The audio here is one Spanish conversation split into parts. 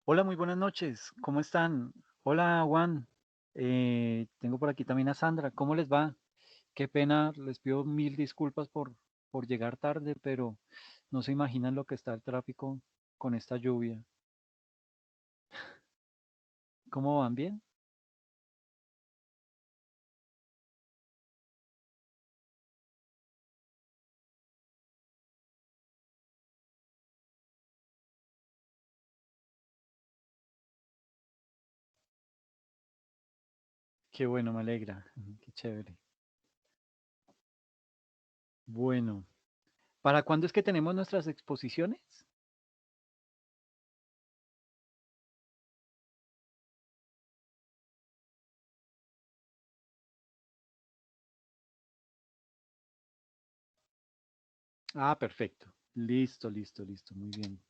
Hola, muy buenas noches. ¿Cómo están? Hola, Juan. Tengo por aquí también a Sandra. ¿Cómo les va? Qué pena, les pido mil disculpas por llegar tarde, pero no se imaginan lo que está el tráfico con esta lluvia. ¿Cómo van? ¿Bien? Qué bueno, me alegra. Qué chévere. Bueno, ¿para cuándo es que tenemos nuestras exposiciones? Ah, perfecto. Listo, listo, listo. Muy bien.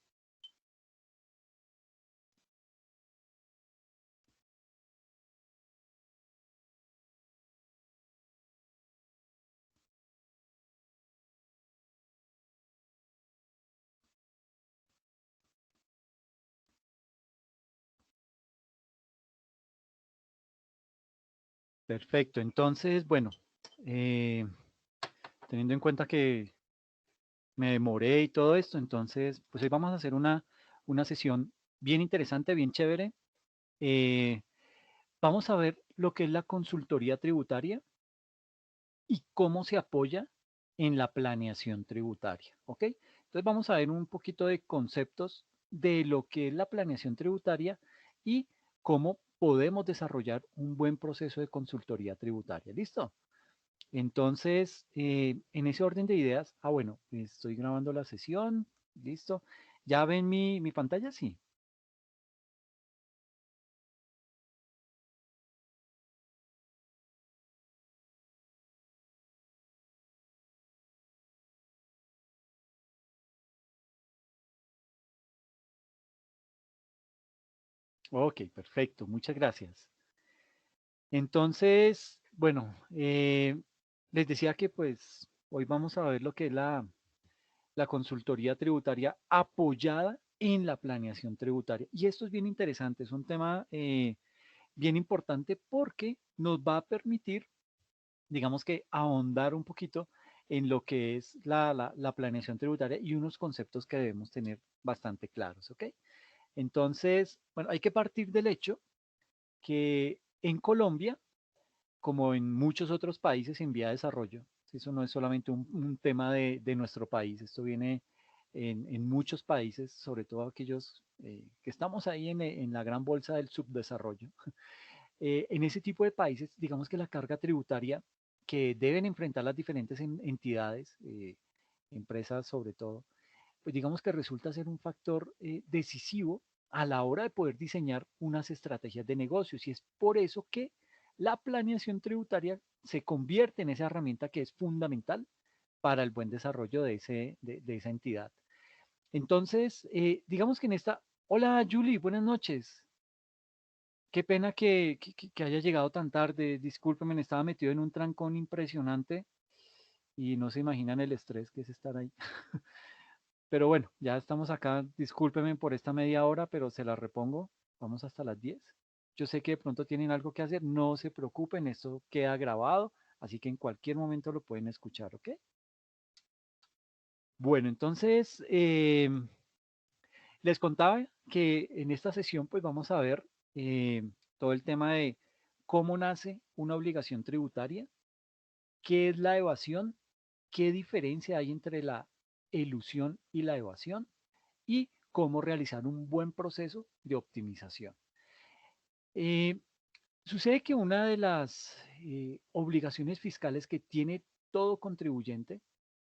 Perfecto. Entonces, bueno, eh, teniendo en cuenta que me demoré y todo esto, entonces, pues hoy vamos a hacer una sesión bien interesante, bien chévere. Eh, Vamos a ver lo que es la consultoría tributaria y cómo se apoya en la planeación tributaria, ¿ok? Entonces vamos a ver un poquito de conceptos de lo que es la planeación tributaria y cómo podemos desarrollar un buen proceso de consultoría tributaria. ¿Listo? Entonces, en ese orden de ideas, bueno, estoy grabando la sesión, listo. ¿Ya ven mi pantalla? Sí. Ok, perfecto, muchas gracias. Entonces, bueno, les decía que pues hoy vamos a ver lo que es la consultoría tributaria apoyada en la planeación tributaria. Y esto es bien interesante, es un tema bien importante porque nos va a permitir, digamos que, ahondar un poquito en lo que es la planeación tributaria y unos conceptos que debemos tener bastante claros, ¿ok? Entonces, bueno, hay que partir del hecho que en Colombia, como en muchos otros países en vía de desarrollo, eso no es solamente un tema de nuestro país, esto viene en muchos países, sobre todo aquellos que estamos ahí en la gran bolsa del subdesarrollo. En ese tipo de países, digamos que la carga tributaria que deben enfrentar las diferentes entidades, empresas sobre todo, pues digamos que resulta ser un factor decisivo a la hora de poder diseñar unas estrategias de negocios. Y es por eso que la planeación tributaria se convierte en esa herramienta que es fundamental para el buen desarrollo de esa entidad. Entonces, digamos que en esta... Hola Julie, buenas noches. Qué pena que haya llegado tan tarde. Discúlpeme, estaba metido en un trancón impresionante y no se imaginan el estrés que es estar ahí. Pero bueno, ya estamos acá. Discúlpeme por esta media hora, pero se la repongo. Vamos hasta las 10. Yo sé que de pronto tienen algo que hacer. No se preocupen, esto queda grabado, así que en cualquier momento lo pueden escuchar, ¿ok? Bueno, entonces les contaba que en esta sesión pues vamos a ver todo el tema de cómo nace una obligación tributaria, qué es la evasión, qué diferencia hay entre la elusión y la evasión y cómo realizar un buen proceso de optimización. Eh, Sucede que una de las obligaciones fiscales que tiene todo contribuyente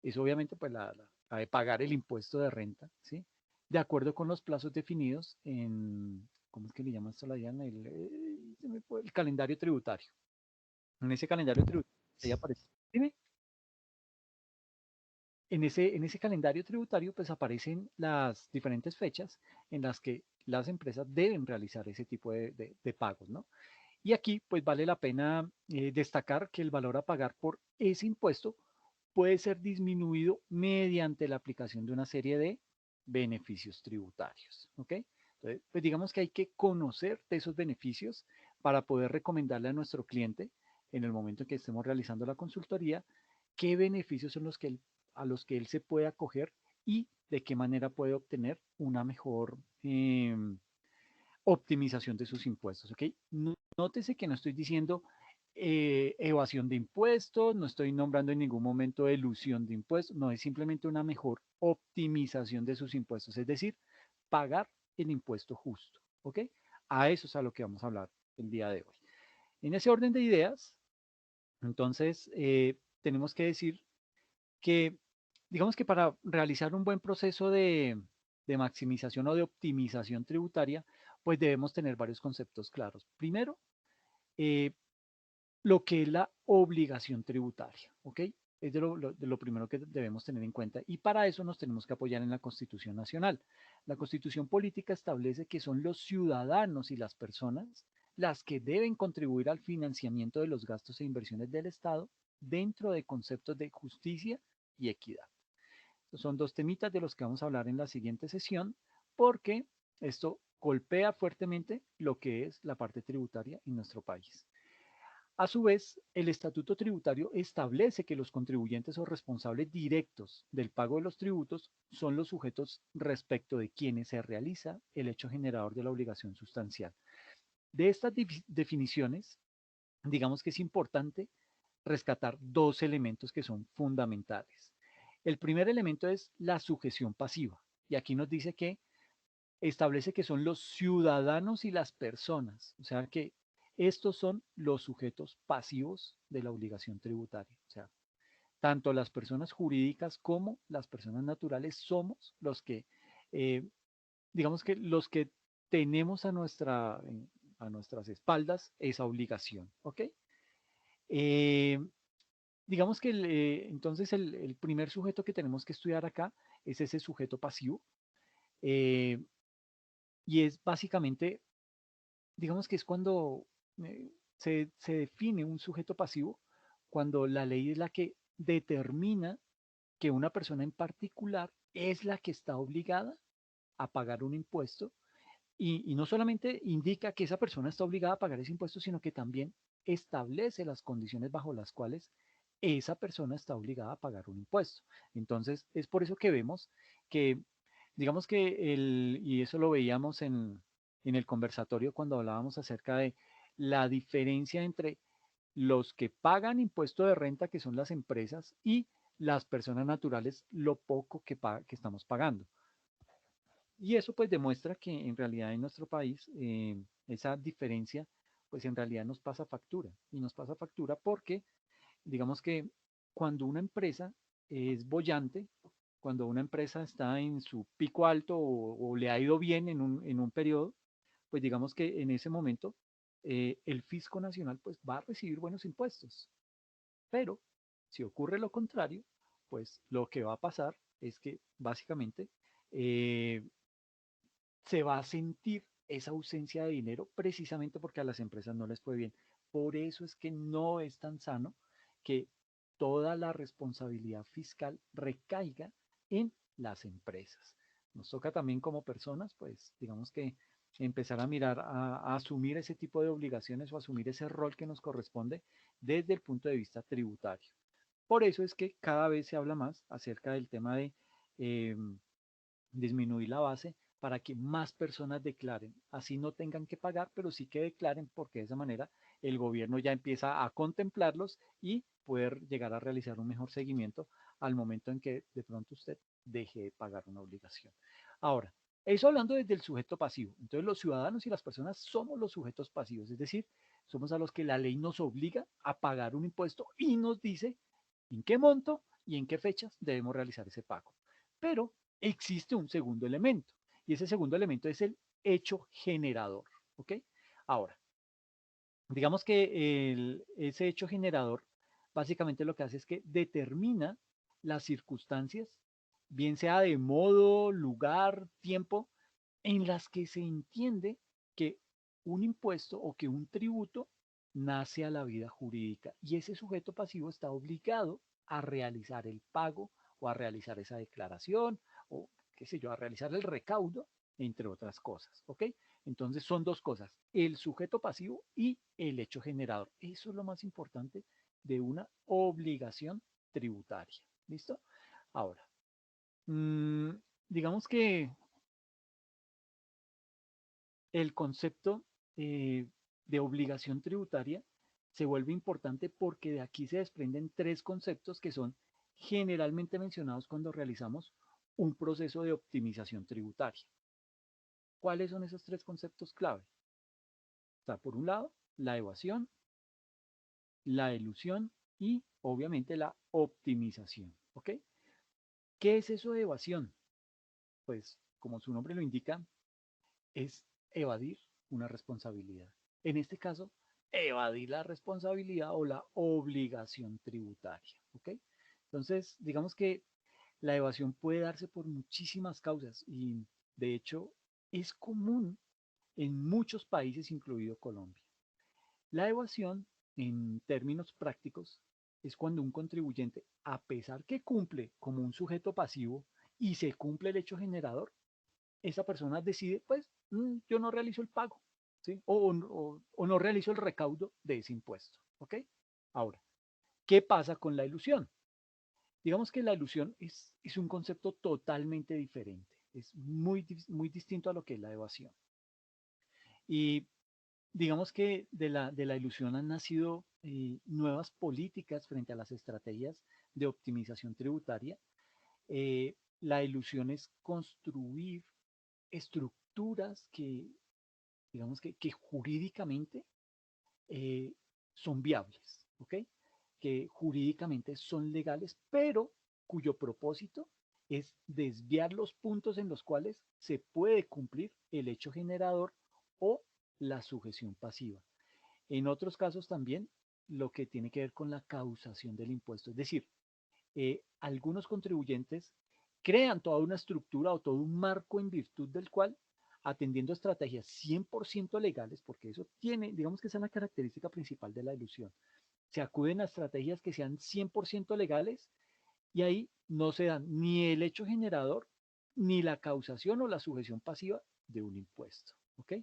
es obviamente pues la de pagar el impuesto de renta, ¿sí? De acuerdo con los plazos definidos en, ¿cómo es que le llaman esto la Diana? El calendario tributario. En ese calendario tributario, ahí aparece. Dime. En ese calendario tributario pues aparecen las diferentes fechas en las que las empresas deben realizar ese tipo de pagos, ¿no? Y aquí pues vale la pena destacar que el valor a pagar por ese impuesto puede ser disminuido mediante la aplicación de una serie de beneficios tributarios, ¿ok? Entonces, pues digamos que hay que conocer de esos beneficios para poder recomendarle a nuestro cliente en el momento en que estemos realizando la consultoría qué beneficios son los que a los que él se puede acoger y de qué manera puede obtener una mejor optimización de sus impuestos. ¿Ok? Nótese que no estoy diciendo evasión de impuestos, no estoy nombrando en ningún momento elusión de impuestos, no, es simplemente una mejor optimización de sus impuestos, es decir, pagar el impuesto justo. ¿Ok? A eso es a lo que vamos a hablar el día de hoy. En ese orden de ideas, entonces, tenemos que decir que, digamos que para realizar un buen proceso de maximización o de optimización tributaria, pues debemos tener varios conceptos claros. Primero, eh, lo que es la obligación tributaria, ¿ok? Es de lo primero que debemos tener en cuenta y para eso nos tenemos que apoyar en la Constitución Nacional. La Constitución Política establece que son los ciudadanos y las personas las que deben contribuir al financiamiento de los gastos e inversiones del Estado dentro de conceptos de justicia y equidad. Son dos temitas de los que vamos a hablar en la siguiente sesión porque esto golpea fuertemente lo que es la parte tributaria en nuestro país. A su vez, el estatuto tributario establece que los contribuyentes o responsables directos del pago de los tributos son los sujetos respecto de quienes se realiza el hecho generador de la obligación sustancial. De estas definiciones, digamos que es importante rescatar dos elementos que son fundamentales. El primer elemento es la sujeción pasiva. Y aquí nos dice que establece que son los ciudadanos y las personas. O sea que estos son los sujetos pasivos de la obligación tributaria. O sea, tanto las personas jurídicas como las personas naturales somos los que, eh, digamos que los que tenemos a nuestras espaldas esa obligación. ¿Ok? Eh, digamos que entonces el primer sujeto que tenemos que estudiar acá es ese sujeto pasivo eh, y es básicamente, digamos que es cuando se define un sujeto pasivo, cuando la ley es la que determina que una persona en particular es la que está obligada a pagar un impuesto y no solamente indica que esa persona está obligada a pagar ese impuesto, sino que también establece las condiciones bajo las cuales esa persona está obligada a pagar un impuesto. Entonces, es por eso que vemos que, digamos que y eso lo veíamos en el conversatorio cuando hablábamos acerca de la diferencia entre los que pagan impuesto de renta, que son las empresas, y las personas naturales, lo poco que estamos pagando. Y eso pues demuestra que en realidad en nuestro país esa diferencia pues en realidad nos pasa factura. Y nos pasa factura porque digamos que cuando una empresa es bollante, cuando una empresa está en su pico alto o le ha ido bien en un periodo, pues digamos que en ese momento el fisco nacional pues va a recibir buenos impuestos. Pero si ocurre lo contrario, pues lo que va a pasar es que básicamente eh, se va a sentir esa ausencia de dinero precisamente porque a las empresas no les fue bien. Por eso es que no es tan sano que toda la responsabilidad fiscal recaiga en las empresas. Nos toca también como personas, pues digamos que empezar a mirar, a asumir ese tipo de obligaciones o asumir ese rol que nos corresponde desde el punto de vista tributario. Por eso es que cada vez se habla más acerca del tema de eh, disminuir la base para que más personas declaren. Así no tengan que pagar, pero sí que declaren porque de esa manera el gobierno ya empieza a contemplarlos y poder llegar a realizar un mejor seguimiento al momento en que de pronto usted deje de pagar una obligación. Ahora, eso hablando desde el sujeto pasivo. Entonces los ciudadanos y las personas somos los sujetos pasivos, es decir, somos a los que la ley nos obliga a pagar un impuesto y nos dice en qué monto y en qué fechas debemos realizar ese pago. Pero existe un segundo elemento y ese segundo elemento es el hecho generador. ¿Ok? Ahora, digamos que ese hecho generador básicamente lo que hace es que determina las circunstancias, bien sea de modo, lugar, tiempo, en las que se entiende que un impuesto o que un tributo nace a la vida jurídica y ese sujeto pasivo está obligado a realizar el pago o a realizar esa declaración o qué sé yo, a realizar el recaudo entre otras cosas, ¿ok? Entonces son dos cosas, el sujeto pasivo y el hecho generador. Eso es lo más importante de una obligación tributaria. ¿Listo? Ahora, mmm, digamos que el concepto de obligación tributaria se vuelve importante porque de aquí se desprenden tres conceptos que son generalmente mencionados cuando realizamos un proceso de optimización tributaria. ¿Cuáles son esos tres conceptos clave? Está por un lado la evasión, la elusión y obviamente la optimización. ¿Ok? ¿Qué es eso de evasión? Pues como su nombre lo indica, es evadir una responsabilidad. En este caso, evadir la responsabilidad o la obligación tributaria. ¿Ok? Entonces, digamos que la evasión puede darse por muchísimas causas y de hecho es común en muchos países, incluido Colombia. La evasión, en términos prácticos, es cuando un contribuyente, a pesar que cumple como un sujeto pasivo y se cumple el hecho generador, esa persona decide, pues, yo no realizo el pago, ¿sí? O no realizo el recaudo de ese impuesto, ¿ok? Ahora, ¿qué pasa con la ilusión? Digamos que la ilusión es un concepto totalmente diferente, es muy distinto a lo que es la evasión. Y digamos que de la ilusión han nacido nuevas políticas frente a las estrategias de optimización tributaria. La ilusión es construir estructuras que, digamos que jurídicamente eh, son viables, ¿ok? Que jurídicamente son legales, pero cuyo propósito es desviar los puntos en los cuales se puede cumplir el hecho generador o la sujeción pasiva. En otros casos también lo que tiene que ver con la causación del impuesto, es decir, algunos contribuyentes crean toda una estructura o todo un marco en virtud del cual, atendiendo a estrategias 100% legales, porque eso tiene, digamos que esa es la característica principal de la ilusión, se acuden a estrategias que sean 100% legales y ahí no se dan ni el hecho generador ni la causación o la sujeción pasiva de un impuesto. ¿Ok?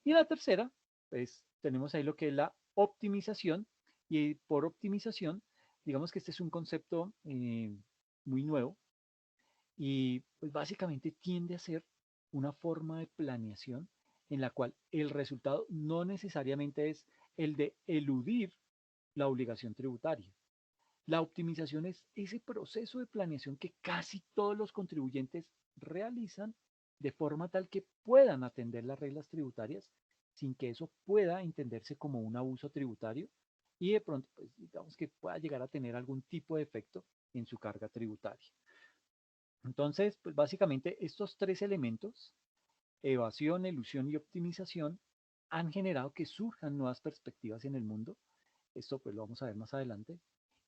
Y la tercera, pues tenemos ahí lo que es la optimización y por optimización, digamos que este es un concepto muy nuevo y pues básicamente tiende a ser una forma de planeación en la cual el resultado no necesariamente es el de eludir la obligación tributaria. La optimización es ese proceso de planeación que casi todos los contribuyentes realizan de forma tal que puedan atender las reglas tributarias sin que eso pueda entenderse como un abuso tributario y de pronto, pues, digamos que pueda llegar a tener algún tipo de efecto en su carga tributaria. Entonces, pues básicamente estos tres elementos, evasión, elusión y optimización, han generado que surjan nuevas perspectivas en el mundo. Esto pues lo vamos a ver más adelante.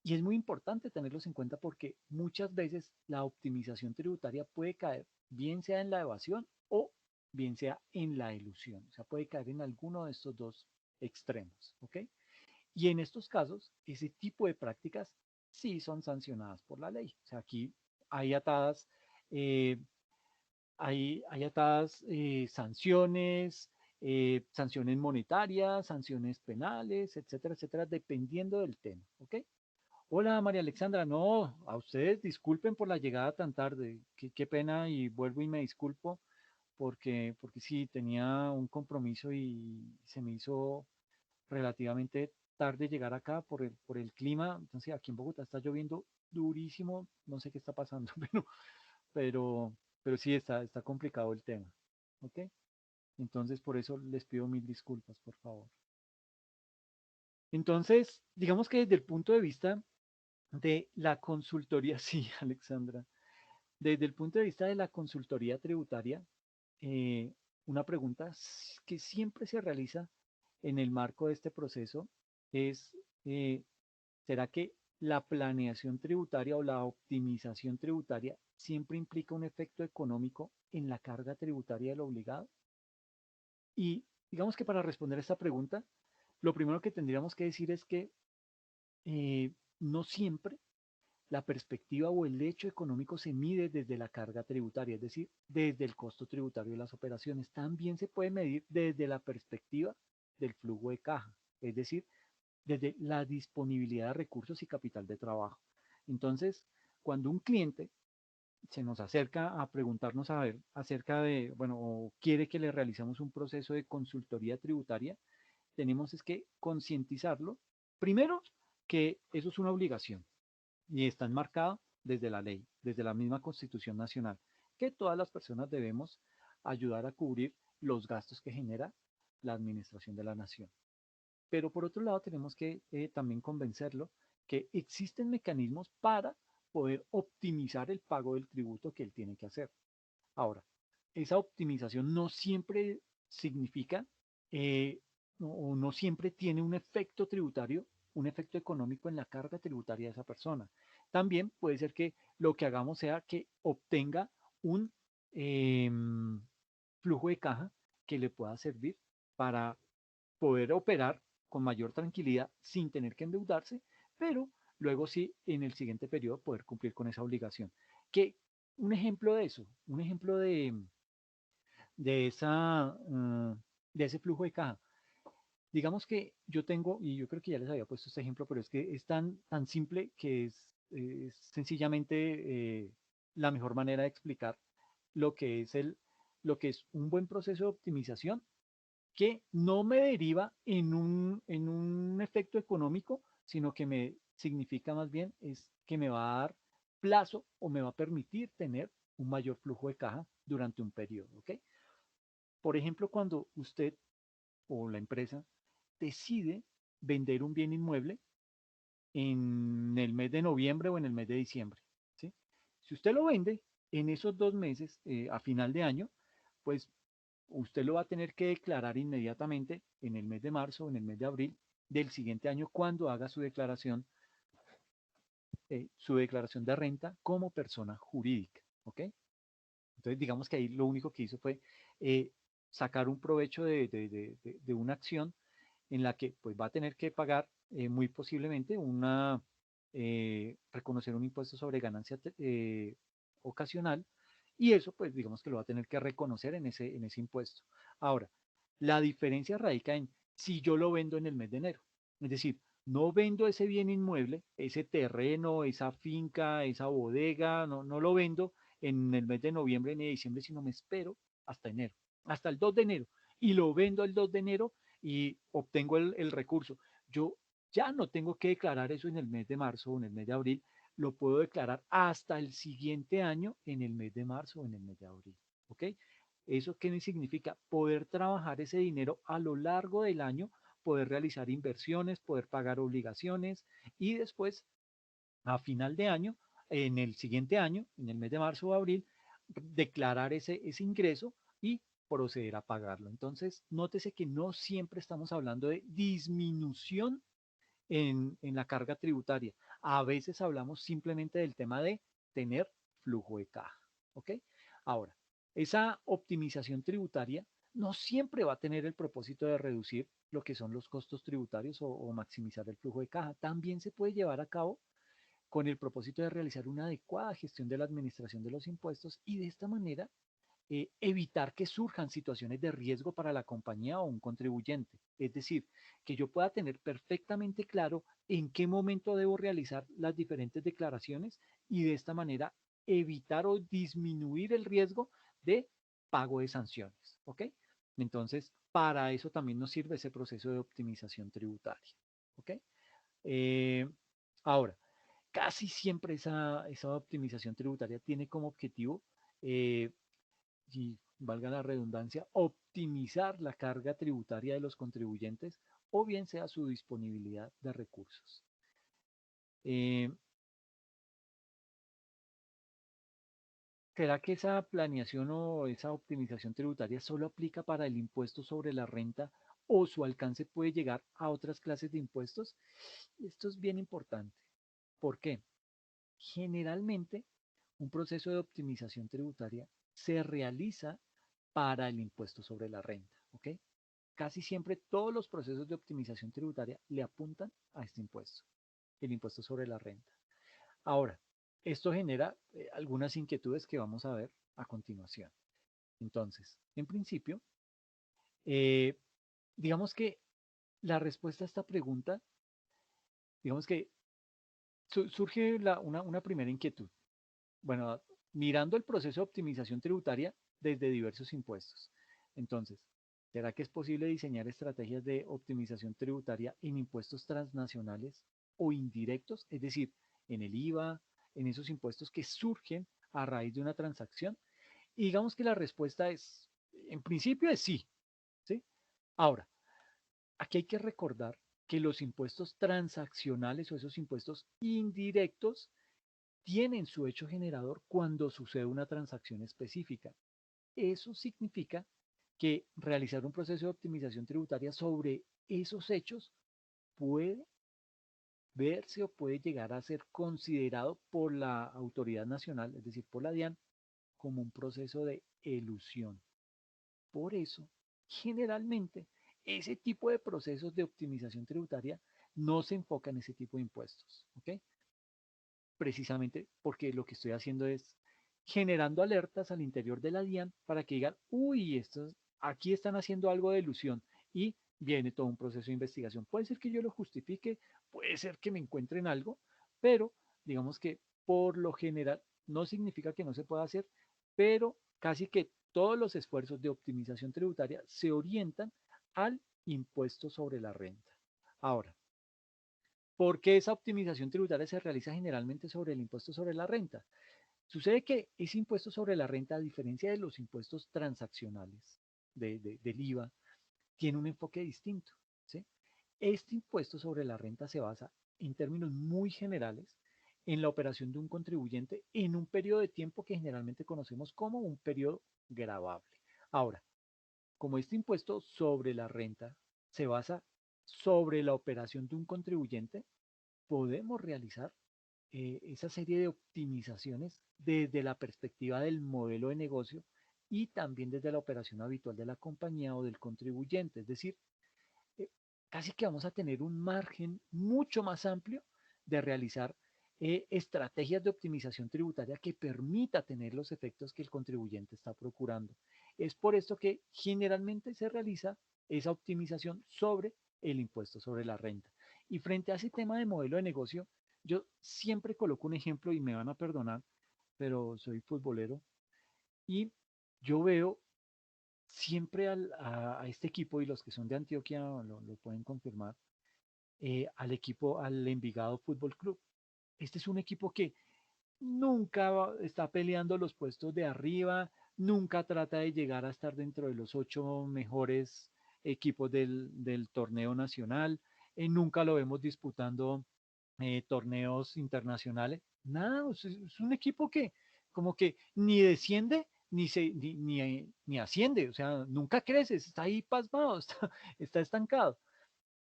Y es muy importante tenerlos en cuenta porque muchas veces la optimización tributaria puede caer bien sea en la evasión o bien sea en la elusión. O sea, puede caer en alguno de estos dos extremos. ¿Ok? Y en estos casos, ese tipo de prácticas sí son sancionadas por la ley. O sea, aquí hay atadas, eh, hay atadas sanciones, sanciones monetarias, sanciones penales, etcétera, etcétera, dependiendo del tema. ¿Ok? Hola María Alexandra, no, a ustedes disculpen por la llegada tan tarde, qué pena y vuelvo y me disculpo porque sí, tenía un compromiso y se me hizo relativamente tarde llegar acá por el clima. Entonces aquí en Bogotá está lloviendo durísimo, no sé qué está pasando, pero, pero sí está complicado el tema. ¿Ok? Entonces por eso les pido mil disculpas, por favor. Entonces, digamos que desde el punto de vista de la consultoría, sí, Alexandra, desde el punto de vista de la consultoría tributaria, eh, una pregunta que siempre se realiza en el marco de este proceso es, ¿será que la planeación tributaria o la optimización tributaria siempre implica un efecto económico en la carga tributaria del obligado? Y digamos que para responder a esta pregunta, lo primero que tendríamos que decir es que no siempre la perspectiva o el hecho económico se mide desde la carga tributaria, es decir, desde el costo tributario de las operaciones. También se puede medir desde la perspectiva del flujo de caja, es decir, desde la disponibilidad de recursos y capital de trabajo. Entonces, cuando un cliente se nos acerca a preguntarnos a ver acerca de, bueno, o quiere que le realicemos un proceso de consultoría tributaria, tenemos es que concientizarlo, primero, que eso es una obligación y está enmarcado desde la ley, desde la misma Constitución Nacional, que todas las personas debemos ayudar a cubrir los gastos que genera la administración de la nación. Pero por otro lado, tenemos que también convencerlo que existen mecanismos para poder optimizar el pago del tributo que él tiene que hacer. Ahora, esa optimización no siempre significa eh, o no siempre tiene un efecto tributario, un efecto económico en la carga tributaria de esa persona. También puede ser que lo que hagamos sea que obtenga un eh, flujo de caja que le pueda servir para poder operar con mayor tranquilidad sin tener que endeudarse, pero luego sí en el siguiente periodo poder cumplir con esa obligación. Que un ejemplo de eso, un ejemplo de, esa, de ese flujo de caja. Digamos que yo tengo, y yo creo que ya les había puesto este ejemplo, pero es que es tan simple que es sencillamente la mejor manera de explicar lo que es lo que es un buen proceso de optimización que no me deriva en un efecto económico, sino que me significa más bien es que me va a dar plazo o me va a permitir tener un mayor flujo de caja durante un periodo. ¿Ok? Por ejemplo, cuando usted o la empresa decide vender un bien inmueble en el mes de noviembre o en el mes de diciembre. ¿Sí? Si usted lo vende en esos 2 meses a final de año, pues usted lo va a tener que declarar inmediatamente en el mes de marzo o en el mes de abril del siguiente año cuando haga su declaración de renta como persona jurídica. ¿Ok? Entonces, digamos que ahí lo único que hizo fue eh, sacar un provecho de una acción en la que pues va a tener que pagar muy posiblemente reconocer un impuesto sobre ganancia ocasional y eso pues digamos que lo va a tener que reconocer en ese impuesto. Ahora, la diferencia radica en si yo lo vendo en el mes de enero, es decir, no vendo ese bien inmueble, ese terreno, esa finca, esa bodega, no lo vendo en el mes de noviembre ni de diciembre, sino me espero hasta enero, hasta el 2 de enero y lo vendo el 2 de enero y obtengo el recurso. Yo ya no tengo que declarar eso en el mes de marzo o en el mes de abril, lo puedo declarar hasta el siguiente año en el mes de marzo o en el mes de abril. ¿Ok? ¿Eso qué me significa? Poder trabajar ese dinero a lo largo del año, poder realizar inversiones, poder pagar obligaciones y después, a final de año, en el siguiente año, en el mes de marzo o abril, declarar ese ingreso y proceder a pagarlo. Entonces, nótese que no siempre estamos hablando de disminución en la carga tributaria. A veces hablamos simplemente del tema de tener flujo de caja. ¿Ok? Ahora, esa optimización tributaria no siempre va a tener el propósito de reducir lo que son los costos tributarios o maximizar el flujo de caja. También se puede llevar a cabo con el propósito de realizar una adecuada gestión de la administración de los impuestos y de esta manera evitar que surjan situaciones de riesgo para la compañía o un contribuyente. Es decir, que yo pueda tener perfectamente claro en qué momento debo realizar las diferentes declaraciones y de esta manera evitar o disminuir el riesgo de pago de sanciones. ¿Ok? Entonces, para eso también nos sirve ese proceso de optimización tributaria. ¿Ok? Eh, ahora, casi siempre esa optimización tributaria tiene como objetivo eh, y valga la redundancia, optimizar la carga tributaria de los contribuyentes o bien sea su disponibilidad de recursos. Eh, ¿Será que esa planeación o esa optimización tributaria solo aplica para el impuesto sobre la renta o su alcance puede llegar a otras clases de impuestos? Esto es bien importante. ¿Por qué? Generalmente, un proceso de optimización tributaria se realiza para el impuesto sobre la renta, ¿ok? Casi siempre todos los procesos de optimización tributaria le apuntan a este impuesto, el impuesto sobre la renta. Ahora, esto genera algunas inquietudes que vamos a ver a continuación. Entonces, en principio, eh, digamos que la respuesta a esta pregunta, digamos que surge una primera inquietud. Bueno, mirando el proceso de optimización tributaria desde diversos impuestos. Entonces, ¿será que es posible diseñar estrategias de optimización tributaria en impuestos transnacionales o indirectos? Es decir, en el IVA, en esos impuestos que surgen a raíz de una transacción. Y digamos que la respuesta es, en principio es sí, ¿sí? Ahora, aquí hay que recordar que los impuestos transaccionales o esos impuestos indirectos tienen su hecho generador cuando sucede una transacción específica. Eso significa que realizar un proceso de optimización tributaria sobre esos hechos puede verse o puede llegar a ser considerado por la autoridad nacional, es decir, por la DIAN, como un proceso de elusión. Por eso, generalmente, ese tipo de procesos de optimización tributaria no se enfoca en ese tipo de impuestos, ¿ok? Precisamente porque lo que estoy haciendo es generando alertas al interior de la DIAN para que digan, uy, estos aquí están haciendo algo de ilusión y viene todo un proceso de investigación. Puede ser que yo lo justifique, puede ser que me encuentren algo, pero digamos que por lo general no significa que no se pueda hacer, pero casi que todos los esfuerzos de optimización tributaria se orientan al impuesto sobre la renta. Ahora, ¿por qué esa optimización tributaria se realiza generalmente sobre el impuesto sobre la renta? Sucede que ese impuesto sobre la renta, a diferencia de los impuestos transaccionales del IVA, tiene un enfoque distinto, ¿sí? Este impuesto sobre la renta se basa, en términos muy generales, en la operación de un contribuyente en un periodo de tiempo que generalmente conocemos como un periodo gravable. Ahora, como este impuesto sobre la renta se basa sobre la operación de un contribuyente, podemos realizar esa serie de optimizaciones desde la perspectiva del modelo de negocio y también desde la operación habitual de la compañía o del contribuyente. Es decir, eh, casi que vamos a tener un margen mucho más amplio de realizar estrategias de optimización tributaria que permita tener los efectos que el contribuyente está procurando. Es por esto que generalmente se realiza esa optimización sobre el impuesto sobre la renta. Y frente a ese tema de modelo de negocio, yo siempre coloco un ejemplo y me van a perdonar, pero soy futbolero y yo veo siempre a este equipo, y los que son de Antioquia lo pueden confirmar, al equipo, al Envigado Fútbol Club. Este es un equipo que nunca está peleando los puestos de arriba, nunca trata de llegar a estar dentro de los 8 mejores equipos del torneo nacional, nunca lo vemos disputando torneos internacionales, nada, es un equipo que como que ni desciende ni asciende, o sea, nunca crece, está ahí pasmado, está estancado.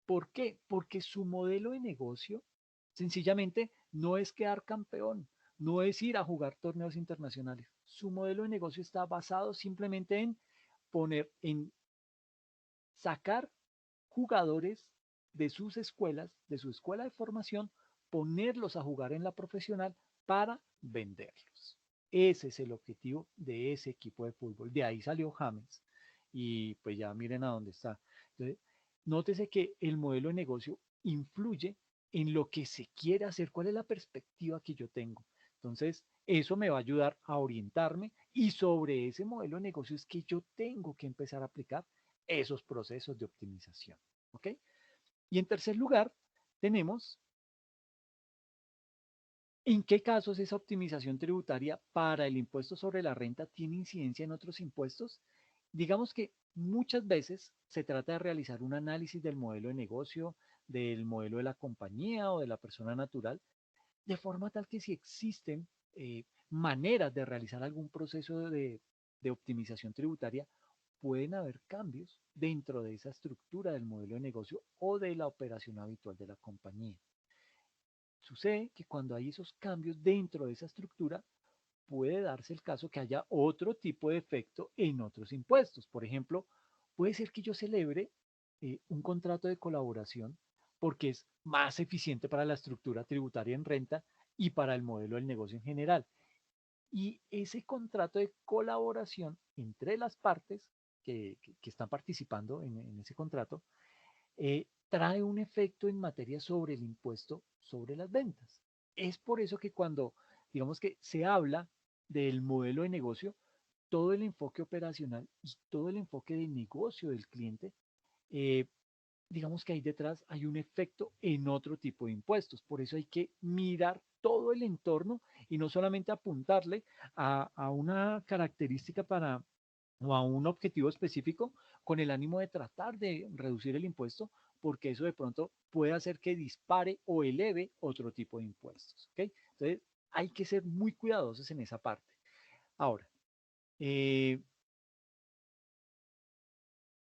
¿Por qué? Porque su modelo de negocio sencillamente no es quedar campeón, no es ir a jugar torneos internacionales. Su modelo de negocio está basado simplemente en en sacar jugadores de sus escuelas, de su escuela de formación, ponerlos a jugar en la profesional para venderlos. Ese es el objetivo de ese equipo de fútbol. De ahí salió James y pues ya miren a dónde está. Entonces, nótese que el modelo de negocio influye en lo que se quiere hacer, cuál es la perspectiva que yo tengo. Entonces, eso me va a ayudar a orientarme y sobre ese modelo de negocio es que yo tengo que empezar a aplicar esos procesos de optimización. ¿Ok? Y en tercer lugar, tenemos en qué casos esa optimización tributaria para el impuesto sobre la renta tiene incidencia en otros impuestos. Digamos que muchas veces se trata de realizar un análisis del modelo de negocio, del modelo de la compañía o de la persona natural, de forma tal que si existen maneras de realizar algún proceso de optimización tributaria, pueden haber cambios dentro de esa estructura del modelo de negocio o de la operación habitual de la compañía. Sucede que cuando hay esos cambios dentro de esa estructura, puede darse el caso que haya otro tipo de efecto en otros impuestos. Por ejemplo, puede ser que yo celebre un contrato de colaboración porque es más eficiente para la estructura tributaria en renta y para el modelo del negocio en general. Y ese contrato de colaboración entre las partes que están participando en ese contrato trae un efecto en materia sobre el impuesto sobre las ventas. Es por eso que cuando, digamos que se habla del modelo de negocio, todo el enfoque operacional y todo el enfoque de negocio del cliente, eh, digamos que ahí detrás hay un efecto en otro tipo de impuestos. Por eso hay que mirar todo el entorno y no solamente apuntarle a una característica para o a un objetivo específico con el ánimo de tratar de reducir el impuesto, porque eso de pronto puede hacer que dispare o eleve otro tipo de impuestos. ¿Ok? Entonces, hay que ser muy cuidadosos en esa parte. Ahora, eh,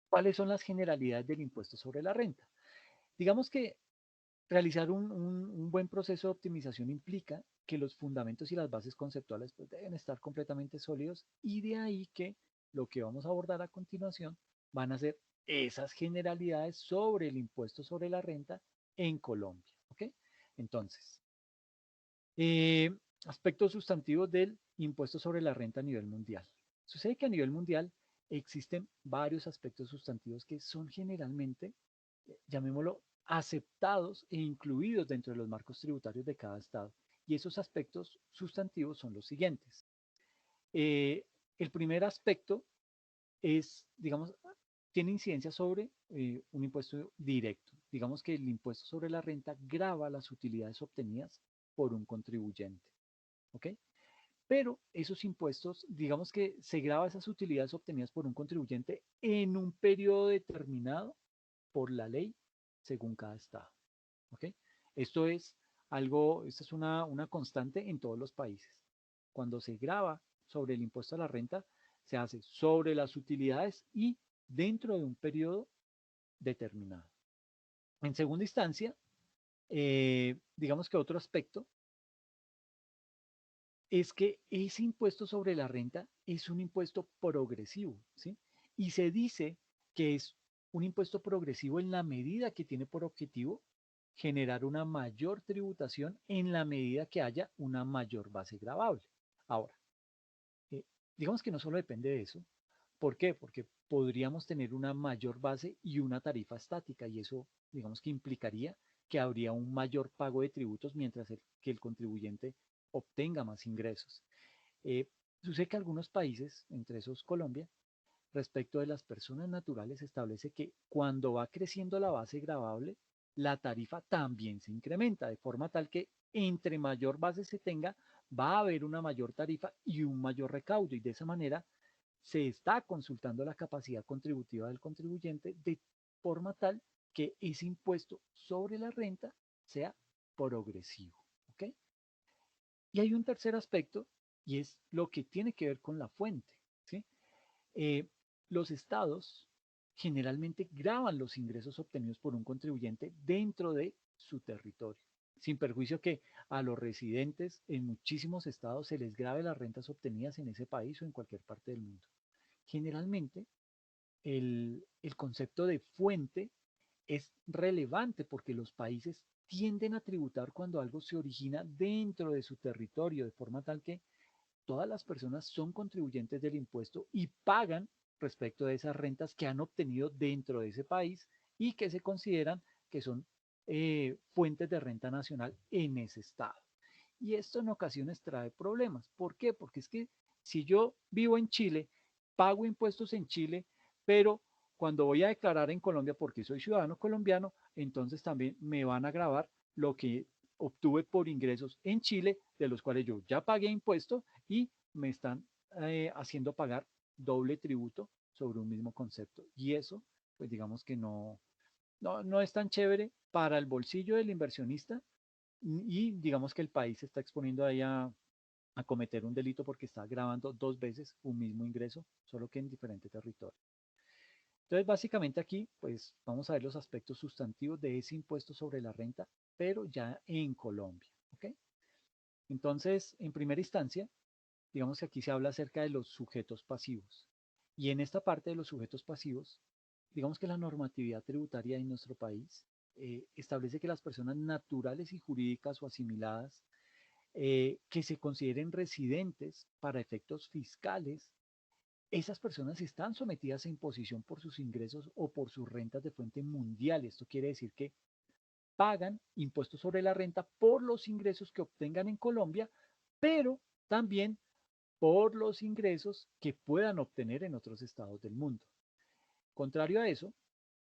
¿cuáles son las generalidades del impuesto sobre la renta? Digamos que realizar un buen proceso de optimización implica que los fundamentos y las bases conceptuales pues, deben estar completamente sólidos y de ahí que lo que vamos a abordar a continuación van a ser esas generalidades sobre el impuesto sobre la renta en Colombia. ¿Ok? Entonces, eh, aspectos sustantivos del impuesto sobre la renta a nivel mundial. Sucede que a nivel mundial existen varios aspectos sustantivos que son generalmente, llamémoslo, aceptados e incluidos dentro de los marcos tributarios de cada estado. Y esos aspectos sustantivos son los siguientes. Eh, el primer aspecto es, digamos, tiene incidencia sobre un impuesto directo. Digamos que el impuesto sobre la renta grava las utilidades obtenidas por un contribuyente. ¿Ok? Pero esos impuestos, digamos que se grava esas utilidades obtenidas por un contribuyente en un periodo determinado por la ley según cada estado. ¿Ok? Esto es algo, esta es una constante en todos los países. Cuando se grava sobre el impuesto a la renta, se hace sobre las utilidades y dentro de un periodo determinado. En segunda instancia, digamos que otro aspecto es que ese impuesto sobre la renta es un impuesto progresivo, ¿sí? Y se dice que es un impuesto progresivo en la medida que tiene por objetivo generar una mayor tributación en la medida que haya una mayor base gravable. Ahora, eh, digamos que no solo depende de eso. ¿Por qué? Porque podríamos tener una mayor base y una tarifa estática y eso, digamos que implicaría que habría un mayor pago de tributos mientras que el contribuyente obtenga más ingresos. Eh, Sucede que algunos países, entre esos Colombia, respecto de las personas naturales, establece que cuando va creciendo la base gravable, la tarifa también se incrementa, de forma tal que entre mayor base se tenga, va a haber una mayor tarifa y un mayor recaudo, y de esa manera se está consultando la capacidad contributiva del contribuyente de forma tal que ese impuesto sobre la renta sea progresivo. ¿Ok? Y hay un tercer aspecto y es lo que tiene que ver con la fuente. ¿Sí? Eh, los estados generalmente graban los ingresos obtenidos por un contribuyente dentro de su territorio, sin perjuicio que a los residentes en muchísimos estados se les grave las rentas obtenidas en ese país o en cualquier parte del mundo. Generalmente, el concepto de fuente es relevante porque los países tienden a tributar cuando algo se origina dentro de su territorio, de forma tal que todas las personas son contribuyentes del impuesto y pagan respecto de esas rentas que han obtenido dentro de ese país y que se consideran que son fuentes de renta nacional en ese estado. Y esto en ocasiones trae problemas. ¿Por qué? Porque es que si yo vivo en Chile, pago impuestos en Chile, pero cuando voy a declarar en Colombia porque soy ciudadano colombiano, entonces también me van a grabar lo que obtuve por ingresos en Chile, de los cuales yo ya pagué impuestos y me están haciendo pagar doble tributo sobre un mismo concepto. Y eso, pues digamos que no es tan chévere para el bolsillo del inversionista y digamos que el país se está exponiendo ahí a cometer un delito porque está grabando dos veces un mismo ingreso, solo que en diferente territorio. Entonces, básicamente aquí, pues vamos a ver los aspectos sustantivos de ese impuesto sobre la renta, pero ya en Colombia. ¿Ok? Entonces, en primera instancia, digamos que aquí se habla acerca de los sujetos pasivos. Y en esta parte de los sujetos pasivos, digamos que la normatividad tributaria en nuestro país establece que las personas naturales y jurídicas o asimiladas que se consideren residentes para efectos fiscales, esas personas están sometidas a imposición por sus ingresos o por sus rentas de fuente mundial. Esto quiere decir que pagan impuestos sobre la renta por los ingresos que obtengan en Colombia, pero también por los ingresos que puedan obtener en otros estados del mundo. Contrario a eso,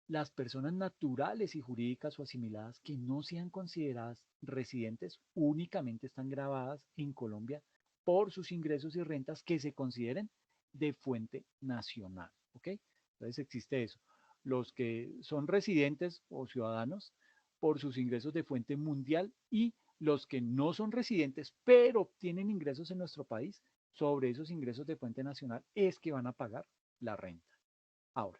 las personas naturales y jurídicas o asimiladas que no sean consideradas residentes únicamente están grabadas en Colombia por sus ingresos y rentas que se consideren de fuente nacional. ¿Ok? Entonces existe eso. Los que son residentes o ciudadanos por sus ingresos de fuente mundial y los que no son residentes pero obtienen ingresos en nuestro país, sobre esos ingresos de fuente nacional es que van a pagar la renta. Ahora,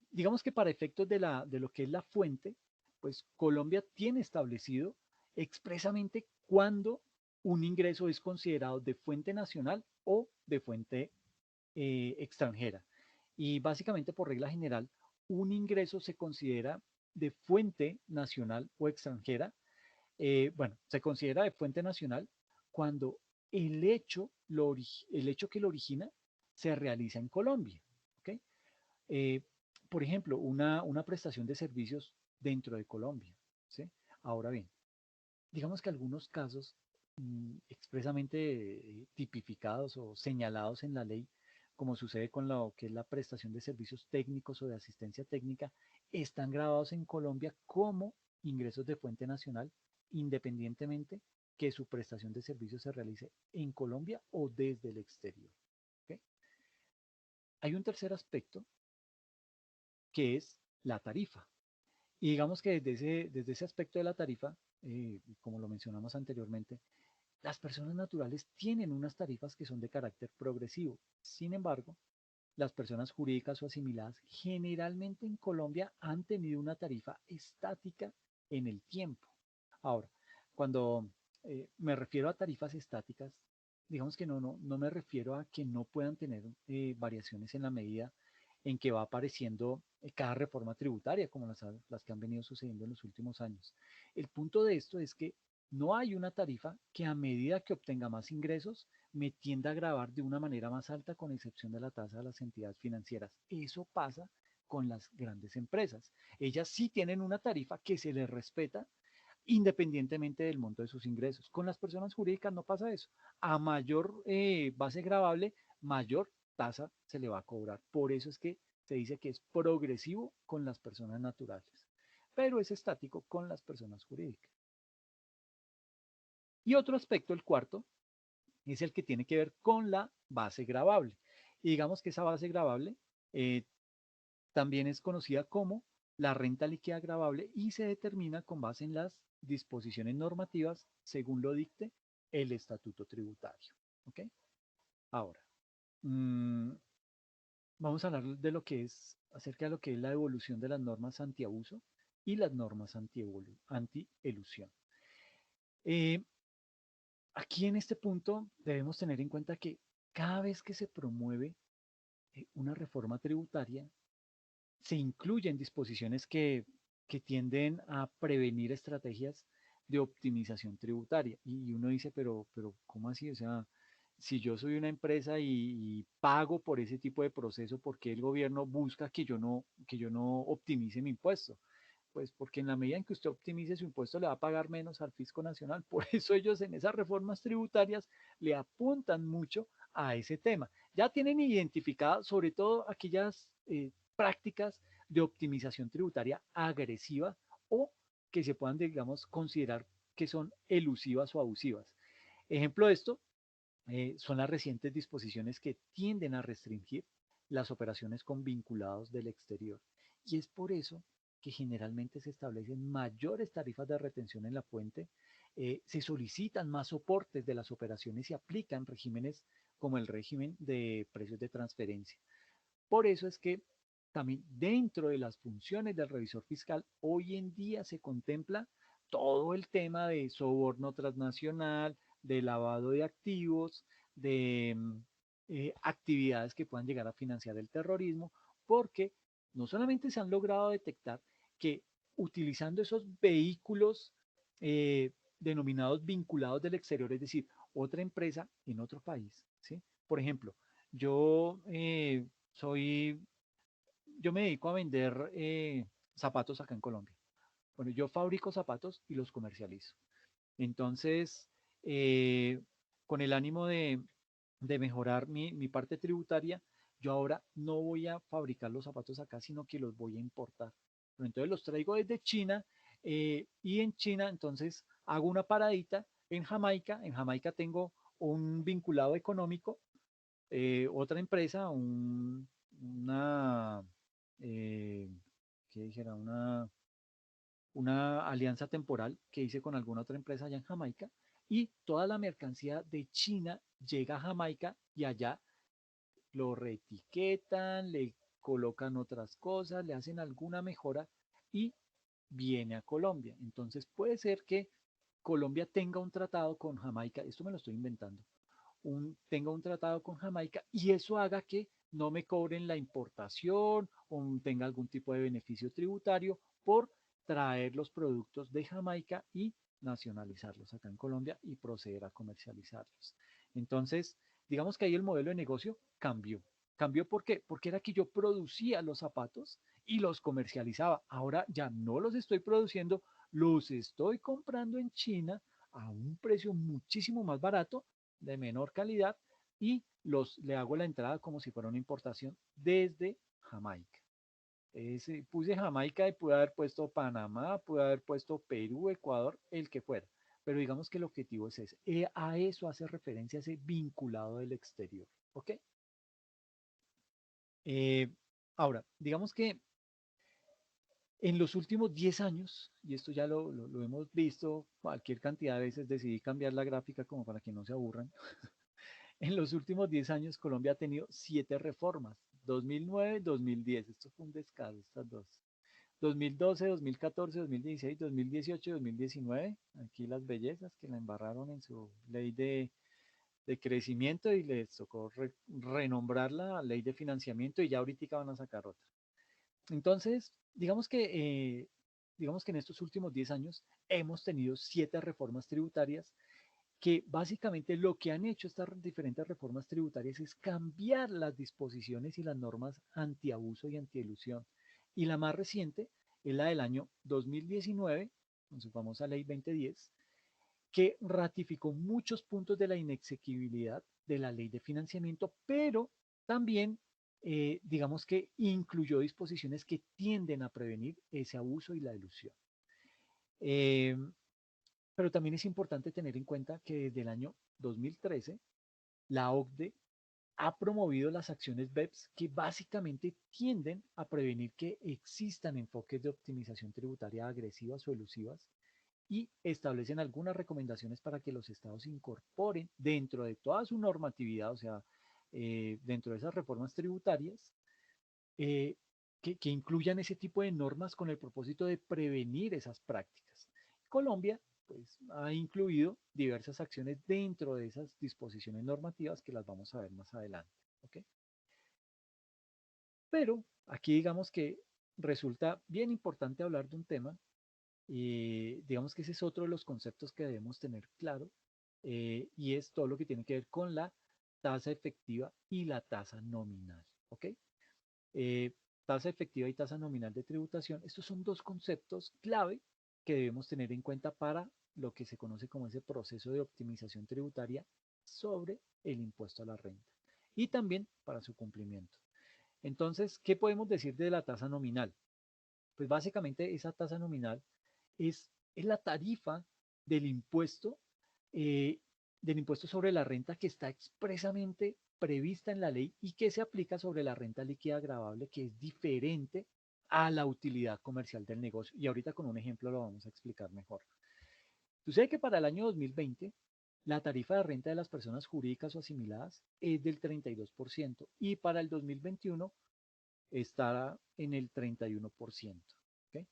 digamos que para efectos de lo que es la fuente, pues Colombia tiene establecido expresamente cuándo un ingreso es considerado de fuente nacional o de fuente extranjera. Y básicamente por regla general, un ingreso se considera de fuente nacional o extranjera. Bueno, se considera de fuente nacional cuando el hecho que lo origina se realiza en Colombia. ¿Ok? eh, por ejemplo, una prestación de servicios dentro de Colombia. ¿Sí? Ahora bien, digamos que algunos casos expresamente tipificados o señalados en la ley, como sucede con lo que es la prestación de servicios técnicos o de asistencia técnica, están grabados en Colombia como ingresos de fuente nacional, independientemente que su prestación de servicios se realice en Colombia o desde el exterior. ¿Ok? Hay un tercer aspecto que es la tarifa. Y digamos que desde ese aspecto de la tarifa, como lo mencionamos anteriormente, las personas naturales tienen unas tarifas que son de carácter progresivo. Sin embargo, las personas jurídicas o asimiladas generalmente en Colombia han tenido una tarifa estática en el tiempo. Ahora, cuando me refiero a tarifas estáticas, digamos que no me refiero a que no puedan tener variaciones en la medida en que va apareciendo cada reforma tributaria, como las que han venido sucediendo en los últimos años. El punto de esto es que no hay una tarifa que a medida que obtenga más ingresos me tienda a grabar de una manera más alta con excepción de la tasa de las entidades financieras. Eso pasa con las grandes empresas. Ellas sí tienen una tarifa que se les respeta independientemente del monto de sus ingresos. Con las personas jurídicas no pasa eso. A mayor base gravable, mayor tasa se le va a cobrar. Por eso es que se dice que es progresivo con las personas naturales, pero es estático con las personas jurídicas. Y otro aspecto, el cuarto, es el que tiene que ver con la base gravable. Y digamos que esa base gravable eh, también es conocida como la renta líquida gravable y se determina con base en las disposiciones normativas según lo dicte el estatuto tributario. ¿Ok? Ahora, mmm, vamos a hablar de lo que es acerca de lo que es la evolución de las normas antiabuso y las normas anti-elusión. Eh, Aquí en este punto debemos tener en cuenta que cada vez que se promueve una reforma tributaria, se incluyen disposiciones que tienden a prevenir estrategias de optimización tributaria. Y uno dice, pero ¿cómo así? O sea, si yo soy una empresa y pago por ese tipo de proceso, ¿por qué el gobierno busca que yo no optimice mi impuesto? Pues porque en la medida en que usted optimice su impuesto le va a pagar menos al fisco nacional. Por eso ellos en esas reformas tributarias le apuntan mucho a ese tema. Ya tienen identificadas sobre todo aquellas prácticas de optimización tributaria agresiva o que se puedan, digamos, considerar que son elusivas o abusivas. Ejemplo de esto son las recientes disposiciones que tienden a restringir las operaciones con vinculados del exterior. Y es por eso que generalmente se establecen mayores tarifas de retención en la fuente, se solicitan más soportes de las operaciones y aplican regímenes como el régimen de precios de transferencia. Por eso es que también dentro de las funciones del revisor fiscal, hoy en día se contempla todo el tema de soborno transnacional, de lavado de activos, de actividades que puedan llegar a financiar el terrorismo, porque no solamente se han logrado detectar que utilizando esos vehículos denominados vinculados del exterior, es decir, otra empresa en otro país, ¿sí? Por ejemplo, yo soy, yo me dedico a vender zapatos acá en Colombia. Bueno, yo fabrico zapatos y los comercializo. Entonces, eh, con el ánimo de mejorar mi parte tributaria, yo ahora no voy a fabricar los zapatos acá, sino que los voy a importar. Pero entonces los traigo desde China y en China entonces hago una paradita en Jamaica. En Jamaica tengo un vinculado económico, otra empresa, una, eh, ¿qué dijera? Una alianza temporal que hice con alguna otra empresa allá en Jamaica y toda la mercancía de China llega a Jamaica y allá lo reetiquetan, le colocan otras cosas, le hacen alguna mejora y viene a Colombia. Entonces puede ser que Colombia tenga un tratado con Jamaica, esto me lo estoy inventando, tenga un tratado con Jamaica y eso haga que no me cobren la importación o tenga algún tipo de beneficio tributario por traer los productos de Jamaica y nacionalizarlos acá en Colombia y proceder a comercializarlos. Entonces, digamos que ahí el modelo de negocio cambió. ¿Cambió por qué? Porque era que yo producía los zapatos y los comercializaba. Ahora ya no los estoy produciendo, los estoy comprando en China a un precio muchísimo más barato, de menor calidad, y le hago la entrada como si fuera una importación desde Jamaica. Puse Jamaica y pude haber puesto Panamá, pude haber puesto Perú, Ecuador, el que fuera. Pero digamos que el objetivo es ese. A eso hace referencia ese vinculado del exterior. ¿Ok? Eh, Ahora, digamos que en los últimos 10 años, y esto ya lo hemos visto cualquier cantidad de veces, decidí cambiar la gráfica como para que no se aburran. En los últimos 10 años, Colombia ha tenido 7 reformas, 2009, 2010, esto fue un descaro, estas dos. 2012, 2014, 2016, 2018, 2019, aquí las bellezas que la embarraron en su ley de crecimiento y les tocó renombrarla a ley de financiamiento y ya ahorita van a sacar otra. Entonces, digamos que en estos últimos 10 años hemos tenido 7 reformas tributarias que básicamente lo que han hecho estas diferentes reformas tributarias es cambiar las disposiciones y las normas antiabuso y antielusión. Y la más reciente es la del año 2019, con su famosa ley 2010, que ratificó muchos puntos de la inexequibilidad de la ley de financiamiento, pero también, digamos que incluyó disposiciones que tienden a prevenir ese abuso y la ilusión. Eh, pero también es importante tener en cuenta que desde el año 2013 la OCDE ha promovido las acciones BEPS que básicamente tienden a prevenir que existan enfoques de optimización tributaria agresivas o elusivas y establecen algunas recomendaciones para que los estados incorporen dentro de toda su normatividad, o sea, dentro de esas reformas tributarias, eh, que incluyan ese tipo de normas con el propósito de prevenir esas prácticas. Colombia pues, ha incluido diversas acciones dentro de esas disposiciones normativas que las vamos a ver más adelante. ¿Okay? Pero aquí digamos que resulta bien importante hablar de un tema y digamos que ese es otro de los conceptos que debemos tener claro y es todo lo que tiene que ver con la tasa efectiva y la tasa nominal. ¿Ok? eh, Tasa efectiva y tasa nominal de tributación. Estos son dos conceptos clave que debemos tener en cuenta para lo que se conoce como ese proceso de optimización tributaria sobre el impuesto a la renta y también para su cumplimiento. Entonces, ¿qué podemos decir de la tasa nominal? Pues básicamente esa tasa nominal es la tarifa del impuesto, eh, del impuesto sobre la renta que está expresamente prevista en la ley y que se aplica sobre la renta líquida agravable, que es diferente a la utilidad comercial del negocio. Y ahorita con un ejemplo lo vamos a explicar mejor. Sucede que para el año 2020 la tarifa de renta de las personas jurídicas o asimiladas es del 32% y para el 2021 estará en el 31%. ¿Okay?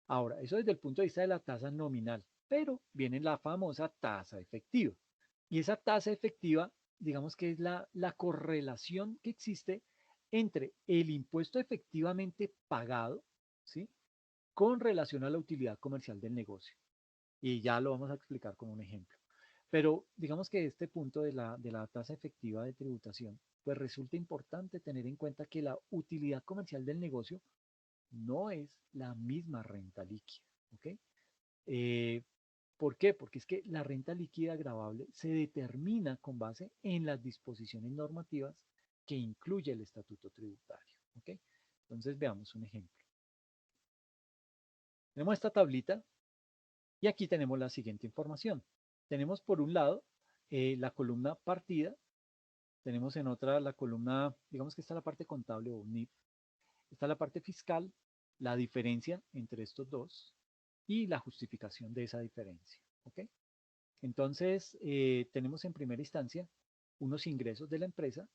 Ahora, eso desde el punto de vista de la tasa nominal, pero viene la famosa tasa efectiva. Y esa tasa efectiva, digamos que es la correlación que existe entre el impuesto efectivamente pagado, ¿sí? Con relación a la utilidad comercial del negocio. y ya lo vamos a explicar como un ejemplo. Pero digamos que este punto de la tasa efectiva de tributación, pues resulta importante tener en cuenta que la utilidad comercial del negocio no es la misma renta líquida, ¿ok? Eh, ¿Por qué? Porque es que la renta líquida gravable se determina con base en las disposiciones normativas que incluye el estatuto tributario, ¿ok? Entonces veamos un ejemplo. Tenemos esta tablita y aquí tenemos la siguiente información. Tenemos por un lado la columna partida, tenemos en otra la columna, digamos que está la parte contable o NIF, está la parte fiscal, la diferencia entre estos dos y la justificación de esa diferencia. ¿Ok? Entonces, tenemos en primera instancia unos ingresos de la empresa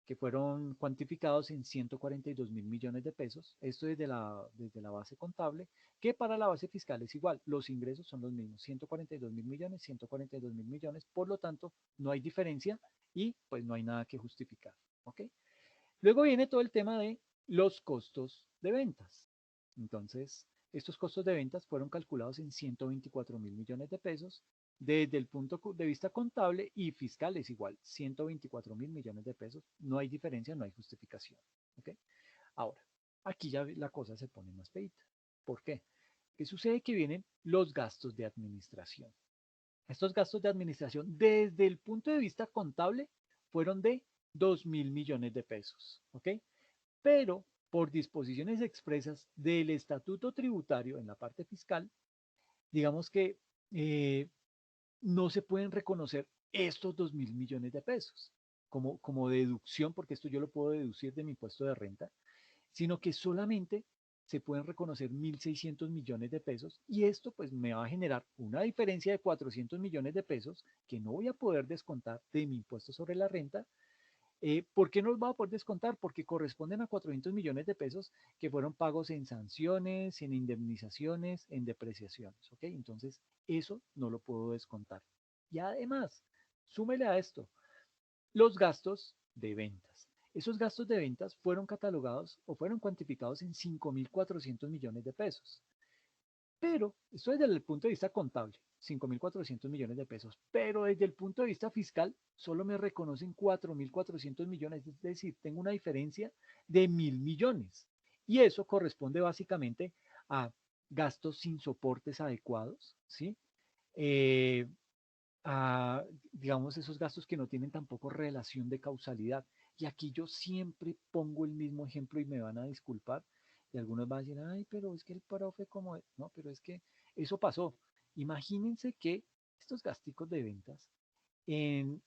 que fueron cuantificados en 142 mil millones de pesos. Esto desde la base contable, que para la base fiscal es igual. Los ingresos son los mismos, 142 mil millones, 142 mil millones. Por lo tanto, no hay diferencia y pues no hay nada que justificar. ¿Ok? Luego viene todo el tema de los costos de ventas. Entonces, estos costos de ventas fueron calculados en 124 mil millones de pesos. Desde el punto de vista contable y fiscal es igual, 124 mil millones de pesos. No hay diferencia, no hay justificación. ¿Ok? Ahora, aquí ya la cosa se pone más feita. ¿Por qué? ¿Qué sucede? Que vienen los gastos de administración. Estos gastos de administración, desde el punto de vista contable, fueron de 2 mil millones de pesos. ¿Ok? Pero por disposiciones expresas del estatuto tributario en la parte fiscal, digamos que eh, no se pueden reconocer estos 2 mil millones de pesos como deducción, porque esto yo lo puedo deducir de mi impuesto de renta, sino que solamente se pueden reconocer 1.600 millones de pesos y esto pues me va a generar una diferencia de 400 millones de pesos que no voy a poder descontar de mi impuesto sobre la renta. ¿Por qué no los va a poder descontar? Porque corresponden a 400 millones de pesos que fueron pagos en sanciones, en indemnizaciones, en depreciaciones. ¿Ok? Entonces, eso no lo puedo descontar. Y además, súmele a esto los gastos de ventas. Esos gastos de ventas fueron catalogados o fueron cuantificados en 5.400 millones de pesos. Pero, esto desde el punto de vista contable, 5.400 millones de pesos, pero desde el punto de vista fiscal solo me reconocen 4.400 millones, es decir, tengo una diferencia de 1.000 millones. Y eso corresponde básicamente a gastos sin soportes adecuados, ¿sí? Eh, a, digamos, esos gastos que no tienen tampoco relación de causalidad. Y aquí yo siempre pongo el mismo ejemplo y me van a disculpar. Y algunos van a decir, ay, pero es que el profe como, no, pero es que eso pasó. Imagínense que estos gastos de ventas,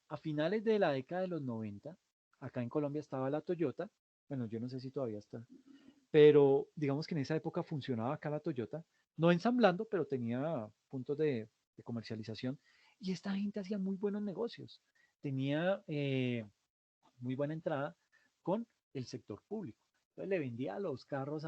a finales de la década de los 90 acá en Colombia estaba la Toyota, bueno, yo no sé si todavía está, pero digamos que en esa época funcionaba acá la Toyota, no ensamblando, pero tenía puntos de comercialización y esta gente hacía muy buenos negocios, tenía muy buena entrada con el sector público. Entonces le vendía los carros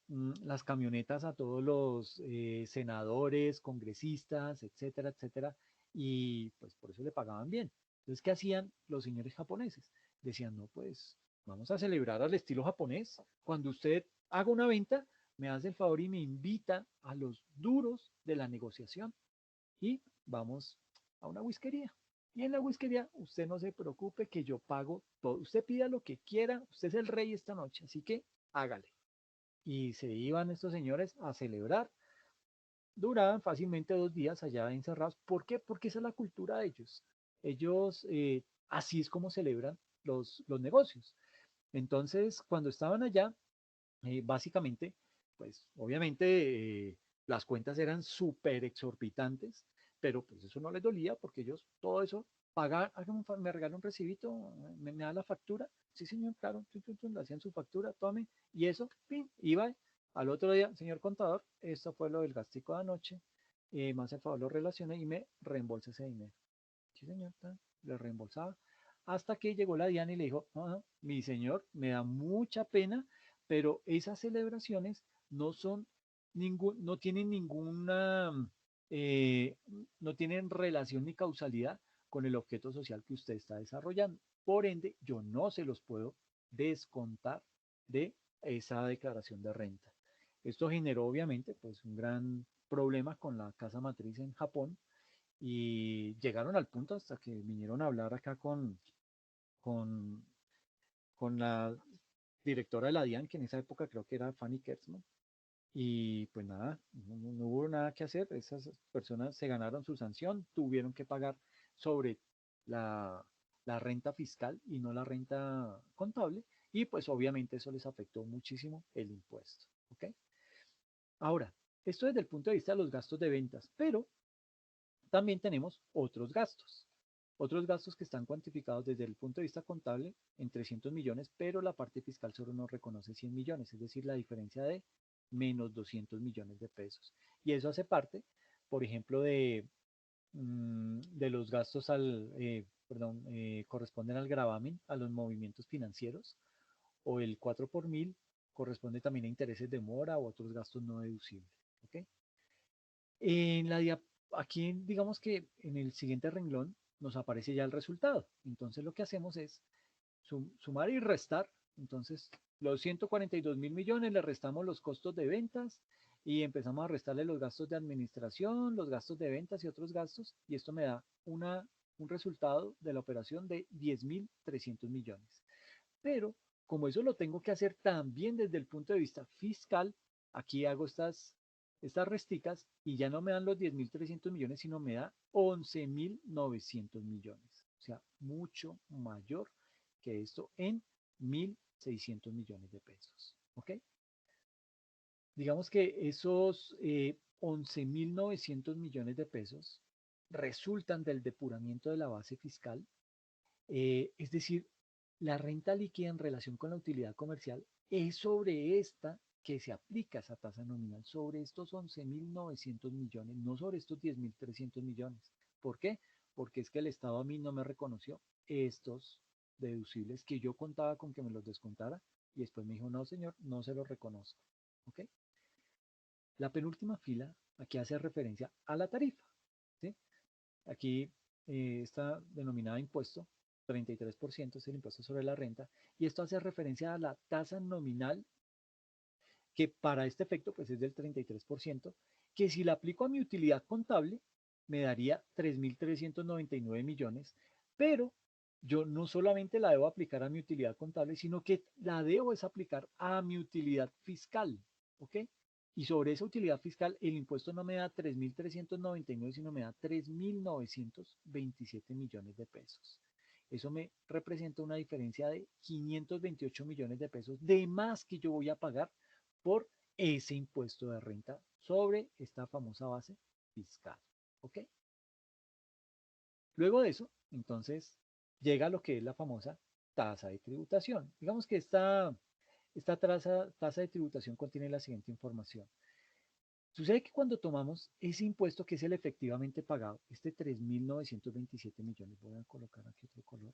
las camionetas a todos los senadores, congresistas, etcétera, etcétera, y pues por eso le pagaban bien. Entonces, ¿qué hacían los señores japoneses? Decían, no, pues vamos a celebrar al estilo japonés. Cuando usted haga una venta, me hace el favor y me invita a los duros de la negociación y vamos a una whiskería. Y en la whiskería usted no se preocupe que yo pago todo. Usted pida lo que quiera, usted es el rey esta noche, así que hágale. Y se iban estos señores a celebrar. Duraban fácilmente 2 días allá encerrados. ¿Por qué? Porque esa es la cultura de ellos. Ellos, así es como celebran los negocios. Entonces, cuando estaban allá, básicamente, pues obviamente las cuentas eran súper exorbitantes, pero pues eso no les dolía porque ellos todo eso pagan, me regalan un recibito, me da la factura, sí señor, claro, le hacían su factura, tome, y eso, pin, iba al otro día, señor contador, esto fue lo del gastico de anoche, más el favor lo relacioné y me reembolsa ese dinero. Sí señor, le reembolsaba. Hasta que llegó la Diana y le dijo, no, no, mi señor, me da mucha pena, pero esas celebraciones no son no tienen ninguna, eh, no tienen relación ni causalidad con el objeto social que usted está desarrollando. Por ende, yo no se los puedo descontar de esa declaración de renta. Esto generó obviamente pues un gran problema con la casa matriz en Japón y llegaron al punto hasta que vinieron a hablar acá con, con la directora de la DIAN, que en esa época creo que era Fanny Kertzmann. Y pues nada, no hubo nada que hacer. Esas personas se ganaron su sanción, tuvieron que pagar sobre la, la renta fiscal y no la renta contable. Y pues obviamente eso les afectó muchísimo el impuesto. ¿Ok? Ahora, esto desde el punto de vista de los gastos de ventas, pero también tenemos otros gastos que están cuantificados desde el punto de vista contable en 300 millones, pero la parte fiscal solo nos reconoce 100 millones, es decir, la diferencia de menos 200 millones de pesos. Y eso hace parte, por ejemplo, de los gastos corresponden al gravamen, a los movimientos financieros, o el 4 por mil corresponde también a intereses de mora o otros gastos no deducibles. ¿Ok? En la dia- Aquí digamos que en el siguiente renglón nos aparece ya el resultado. Entonces lo que hacemos es sumar y restar. Entonces los 142 mil millones le restamos los costos de ventas y empezamos a restarle los gastos de administración, los gastos de ventas y otros gastos. Y esto me da un resultado de la operación de 10.300 millones. Pero como eso lo tengo que hacer también desde el punto de vista fiscal, aquí hago estas resticas y ya no me dan los 10.300 millones, sino me da 11.900 millones. O sea, mucho mayor que esto en 1.600 millones de pesos. ¿Ok? Digamos que esos 11.900 millones de pesos resultan del depuramiento de la base fiscal, es decir, la renta líquida en relación con la utilidad comercial es sobre esta que se aplica esa tasa nominal, sobre estos 11.900 millones, no sobre estos 10.300 millones. ¿Por qué? Porque es que el Estado a mí no me reconoció estos deducibles que yo contaba con que me los descontara y después me dijo, no señor, no se los reconozco. ¿Ok? La penúltima fila aquí hace referencia a la tarifa. ¿Sí? Aquí está denominada impuesto, 33% es el impuesto sobre la renta, y esto hace referencia a la tasa nominal que para este efecto pues es del 33%, que si la aplico a mi utilidad contable me daría 3.399 millones, pero yo no solamente la debo aplicar a mi utilidad contable, sino que la debo es aplicar a mi utilidad fiscal, ¿ok? Y sobre esa utilidad fiscal el impuesto no me da 3.399, sino me da 3.927 millones de pesos. Eso me representa una diferencia de 528 millones de pesos de más que yo voy a pagar por ese impuesto de renta sobre esta famosa base fiscal. ¿Ok? Luego de eso, entonces, llega lo que es la famosa tasa de tributación. Digamos que esta tasa de tributación contiene la siguiente información. Sucede que cuando tomamos ese impuesto que es el efectivamente pagado, este 3.927 millones, voy a colocar aquí otro color.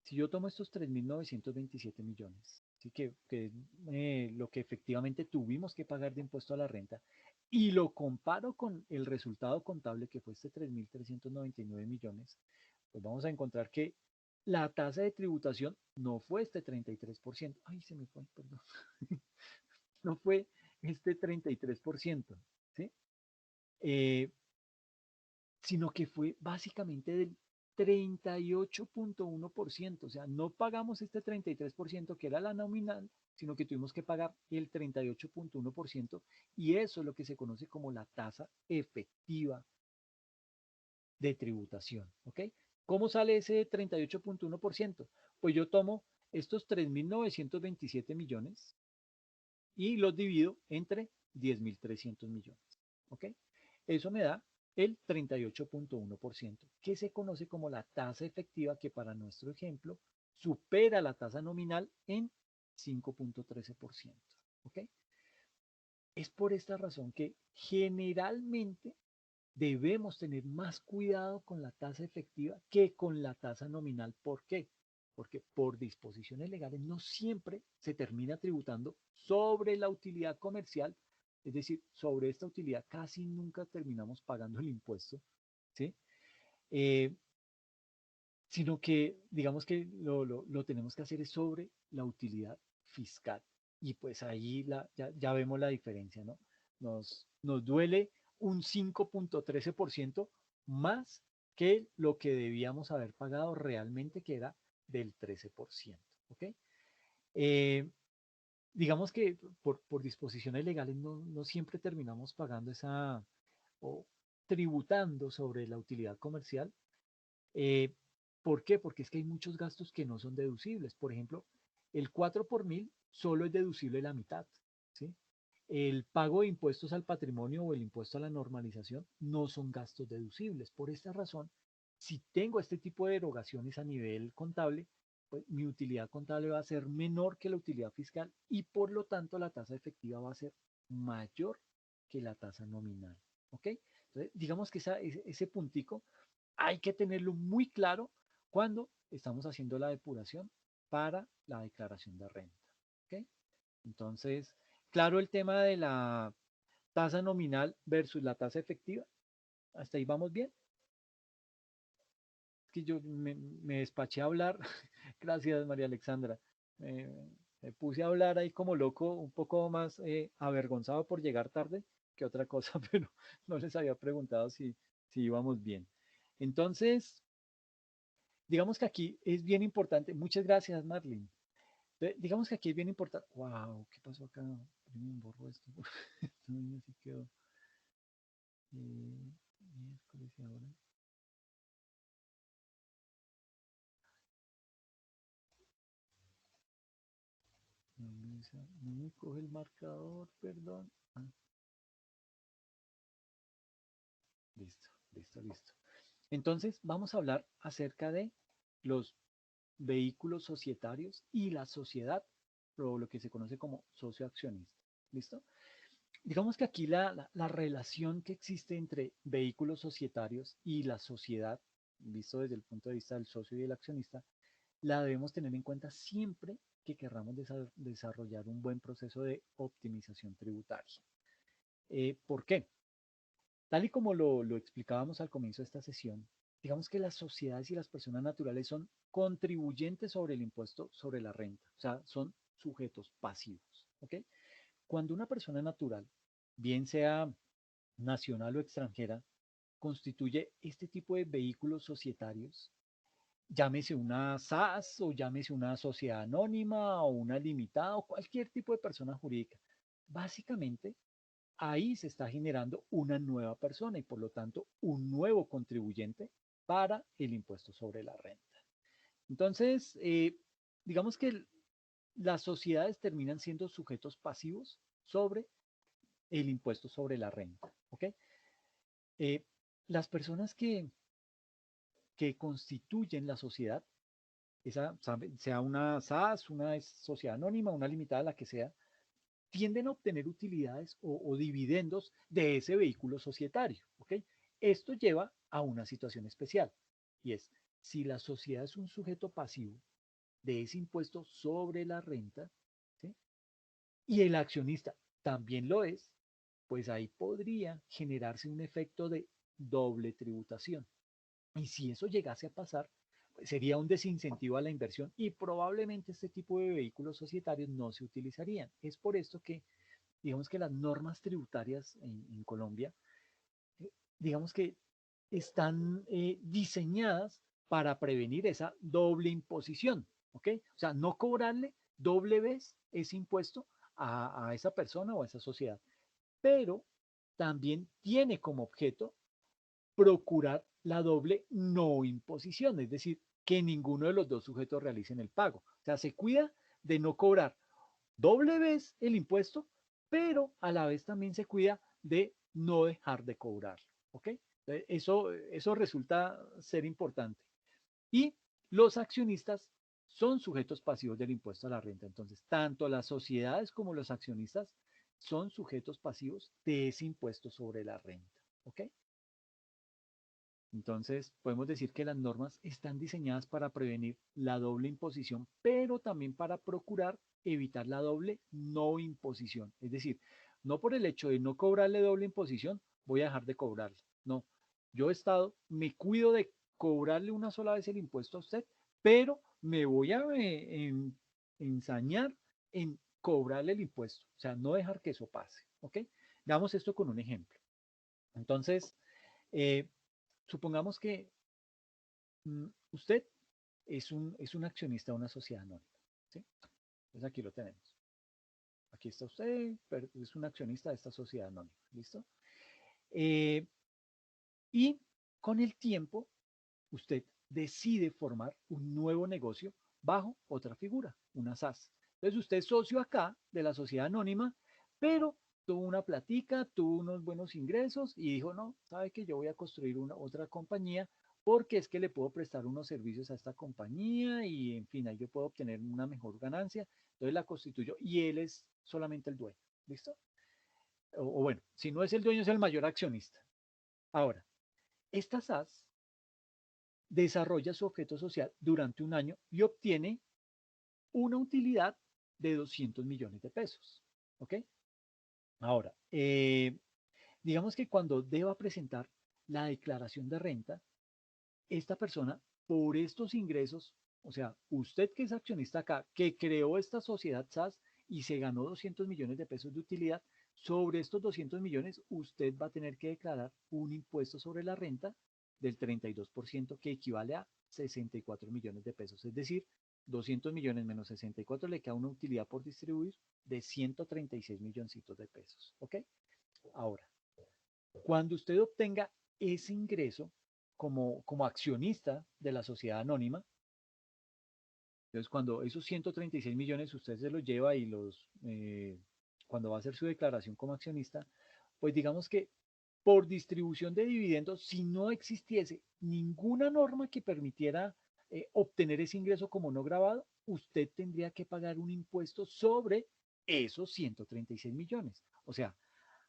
Si yo tomo estos 3.927 millones, ¿sí? que lo que efectivamente tuvimos que pagar de impuesto a la renta, y lo comparo con el resultado contable que fue este 3.399 millones, pues vamos a encontrar que la tasa de tributación no fue este 33%. Ay, se me fue, perdón. No fue este 33%, ¿sí? Eh, sino que fue básicamente del 38.1%. O sea, no pagamos este 33% que era la nominal, sino que tuvimos que pagar el 38.1% y eso es lo que se conoce como la tasa efectiva de tributación. ¿Ok? ¿Cómo sale ese 38.1%? Pues yo tomo estos 3.927 millones y los divido entre 10.300 millones. ¿Ok? Eso me da el 38.1%, que se conoce como la tasa efectiva, que para nuestro ejemplo supera la tasa nominal en 5.13%. ¿Ok? Es por esta razón que generalmente debemos tener más cuidado con la tasa efectiva que con la tasa nominal. ¿Por qué? Porque por disposiciones legales no siempre se termina tributando sobre la utilidad comercial, es decir, sobre esta utilidad casi nunca terminamos pagando el impuesto, ¿sí? Eh, Sino que digamos que lo tenemos que hacer es sobre la utilidad fiscal. Y pues ahí ya vemos la diferencia, ¿no? nos duele un 5,13% más que lo que debíamos haber pagado realmente, que era del 13%. ¿Ok? Eh, digamos que por disposiciones legales no siempre terminamos pagando esa o tributando sobre la utilidad comercial. Eh, ¿Por qué? Porque es que hay muchos gastos que no son deducibles. Por ejemplo, el 4 por mil solo es deducible la mitad, ¿sí? El pago de impuestos al patrimonio o el impuesto a la normalización no son gastos deducibles. Por esta razón, si tengo este tipo de erogaciones a nivel contable, pues mi utilidad contable va a ser menor que la utilidad fiscal y por lo tanto la tasa efectiva va a ser mayor que la tasa nominal. ¿Ok? Entonces, digamos que ese puntico hay que tenerlo muy claro cuando estamos haciendo la depuración para la declaración de renta. ¿Ok? Entonces, claro el tema de la tasa nominal versus la tasa efectiva. Hasta ahí vamos bien. Es que yo me despaché a hablar. Gracias, María Alexandra. Me puse a hablar ahí como loco, un poco más avergonzado por llegar tarde que otra cosa, pero no les había preguntado si íbamos bien. Entonces, digamos que aquí es bien importante. Muchas gracias, Marlene. Digamos que aquí es bien importante. Wow, ¿qué pasó acá? Me borro esto. No, así quedó. Miércoles y ahora. No me coge el marcador, perdón. Ah, listo, listo, listo. Entonces, vamos a hablar acerca de los vehículos societarios y la sociedad, o lo que se conoce como socio accionista. ¿Listo? Digamos que aquí la relación que existe entre vehículos societarios y la sociedad, visto desde el punto de vista del socio y del accionista, la debemos tener en cuenta siempre que querramos desarrollar un buen proceso de optimización tributaria. ¿Por qué? Tal y como lo explicábamos al comienzo de esta sesión, digamos que las sociedades y las personas naturales son contribuyentes sobre el impuesto sobre la renta, o sea, son sujetos pasivos. ¿Ok? Cuando una persona natural, bien sea nacional o extranjera, constituye este tipo de vehículos societarios, llámese una SAS o llámese una sociedad anónima o una limitada o cualquier tipo de persona jurídica. Básicamente, ahí se está generando una nueva persona y por lo tanto un nuevo contribuyente para el impuesto sobre la renta. Entonces, digamos que las sociedades terminan siendo sujetos pasivos sobre el impuesto sobre la renta. ¿Ok? Eh, las personas que constituyen la sociedad, esa, sea una SAS, una sociedad anónima, una limitada, la que sea, tienden a obtener utilidades o dividendos de ese vehículo societario. ¿Ok? Esto lleva a una situación especial y es, si la sociedad es un sujeto pasivo de ese impuesto sobre la renta, ¿sí? Y el accionista también lo es, pues ahí podría generarse un efecto de doble tributación. Y si eso llegase a pasar, pues sería un desincentivo a la inversión y probablemente este tipo de vehículos societarios no se utilizarían. Es por esto que, digamos que las normas tributarias en Colombia, eh, digamos que están diseñadas para prevenir esa doble imposición, ¿ok? O sea, no cobrarle doble vez ese impuesto a esa persona o a esa sociedad, pero también tiene como objeto procurar la doble no imposición, es decir, que ninguno de los dos sujetos realicen el pago. O sea, se cuida de no cobrar doble vez el impuesto, pero a la vez también se cuida de no dejar de cobrar. ¿Ok? Eso resulta ser importante. Y los accionistas son sujetos pasivos del impuesto a la renta. Entonces, tanto las sociedades como los accionistas son sujetos pasivos de ese impuesto sobre la renta. ¿Ok? Entonces, podemos decir que las normas están diseñadas para prevenir la doble imposición, pero también para procurar evitar la doble no imposición. Es decir, no por el hecho de no cobrarle doble imposición, voy a dejar de cobrarle. No, yo Estado me cuido de cobrarle una sola vez el impuesto a usted, pero me voy a ensañar en cobrarle el impuesto, o sea, no dejar que eso pase. ¿Ok? Damos esto con un ejemplo. Entonces, eh, supongamos que usted es un accionista de una sociedad anónima. ¿Sí? Entonces aquí lo tenemos. Aquí está usted, es un accionista de esta sociedad anónima. ¿Listo? Eh, y con el tiempo, usted decide formar un nuevo negocio bajo otra figura, una SAS. Entonces usted es socio acá de la sociedad anónima, pero tuvo una platica, tuvo unos buenos ingresos y dijo, no, sabe que yo voy a construir una otra compañía porque es que le puedo prestar unos servicios a esta compañía y en fin, ahí yo puedo obtener una mejor ganancia. Entonces la constituyó y él es solamente el dueño. ¿Listo? O bueno, si no es el dueño, es el mayor accionista. Ahora, esta SAS desarrolla su objeto social durante un año y obtiene una utilidad de 200 millones de pesos. ¿Ok? Ahora, digamos que cuando deba presentar la declaración de renta, esta persona, por estos ingresos, o sea, usted que es accionista acá, que creó esta sociedad SAS y se ganó 200 millones de pesos de utilidad, sobre estos 200 millones usted va a tener que declarar un impuesto sobre la renta del 32% que equivale a 64 millones de pesos. Es decir, 200 millones menos 64 le queda una utilidad por distribuir de 136 milloncitos de pesos. ¿Ok? Ahora, cuando usted obtenga ese ingreso como accionista de la sociedad anónima, entonces cuando esos 136 millones usted se los lleva y cuando va a hacer su declaración como accionista, pues digamos que por distribución de dividendos, si no existiese ninguna norma que permitiera obtener ese ingreso como no grabado, usted tendría que pagar un impuesto sobre esos 136 millones. O sea,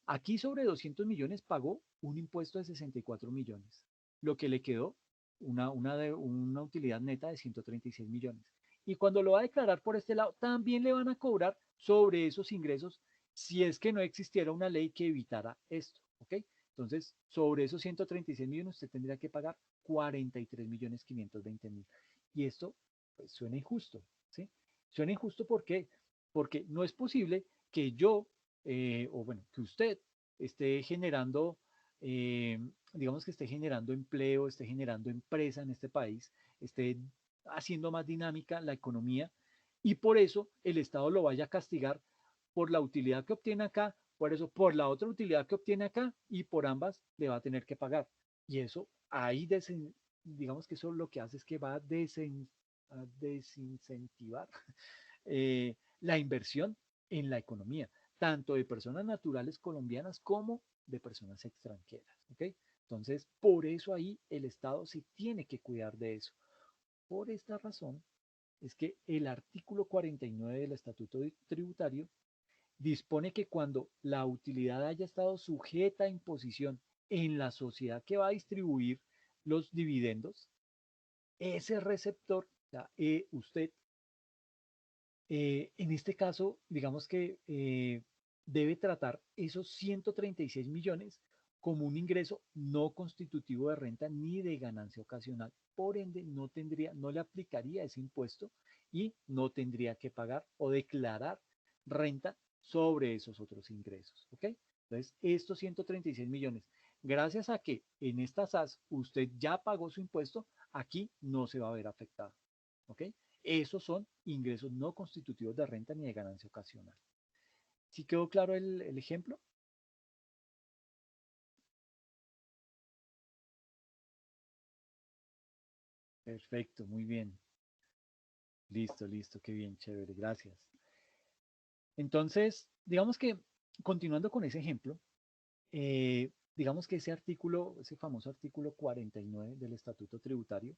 aquí sobre 200 millones pagó un impuesto de 64 millones, lo que le quedó una utilidad neta de 136 millones. Y cuando lo va a declarar por este lado, también le van a cobrar sobre esos ingresos si es que no existiera una ley que evitara esto. ¿Ok? Entonces, sobre esos 136 millones usted tendría que pagar 43 millones 520 mil. Y esto pues, suena injusto. ¿Sí? Suena injusto porque no es posible que yo o bueno, que usted esté generando, eh, digamos que esté generando empleo, esté generando empresa en este país, esté haciendo más dinámica la economía y por eso el Estado lo vaya a castigar por la utilidad que obtiene acá, por eso por la otra utilidad que obtiene acá y por ambas le va a tener que pagar. Y eso ahí, digamos que eso lo que hace es que va a desincentivar la inversión en la economía, tanto de personas naturales colombianas como de personas extranjeras. ¿Ok? Entonces, por eso ahí el Estado se tiene que cuidar de eso. Por esta razón es que el artículo 49 del Estatuto Tributario dispone que cuando la utilidad haya estado sujeta a imposición en la sociedad que va a distribuir los dividendos, ese receptor, o sea, usted en este caso, digamos que debe tratar esos 136 millones como un ingreso no constitutivo de renta ni de ganancia ocasional. Por ende, no le aplicaría ese impuesto y no tendría que pagar o declarar renta sobre esos otros ingresos. ¿Ok? Entonces, estos 136 millones, gracias a que en esta SAS usted ya pagó su impuesto, aquí no se va a ver afectado. ¿Ok? Esos son ingresos no constitutivos de renta ni de ganancia ocasional. ¿Sí quedó claro el ejemplo? Perfecto, muy bien. Listo, listo, qué bien, chévere, gracias. Entonces, digamos que continuando con ese ejemplo, digamos que ese artículo, ese famoso artículo 49 del Estatuto Tributario,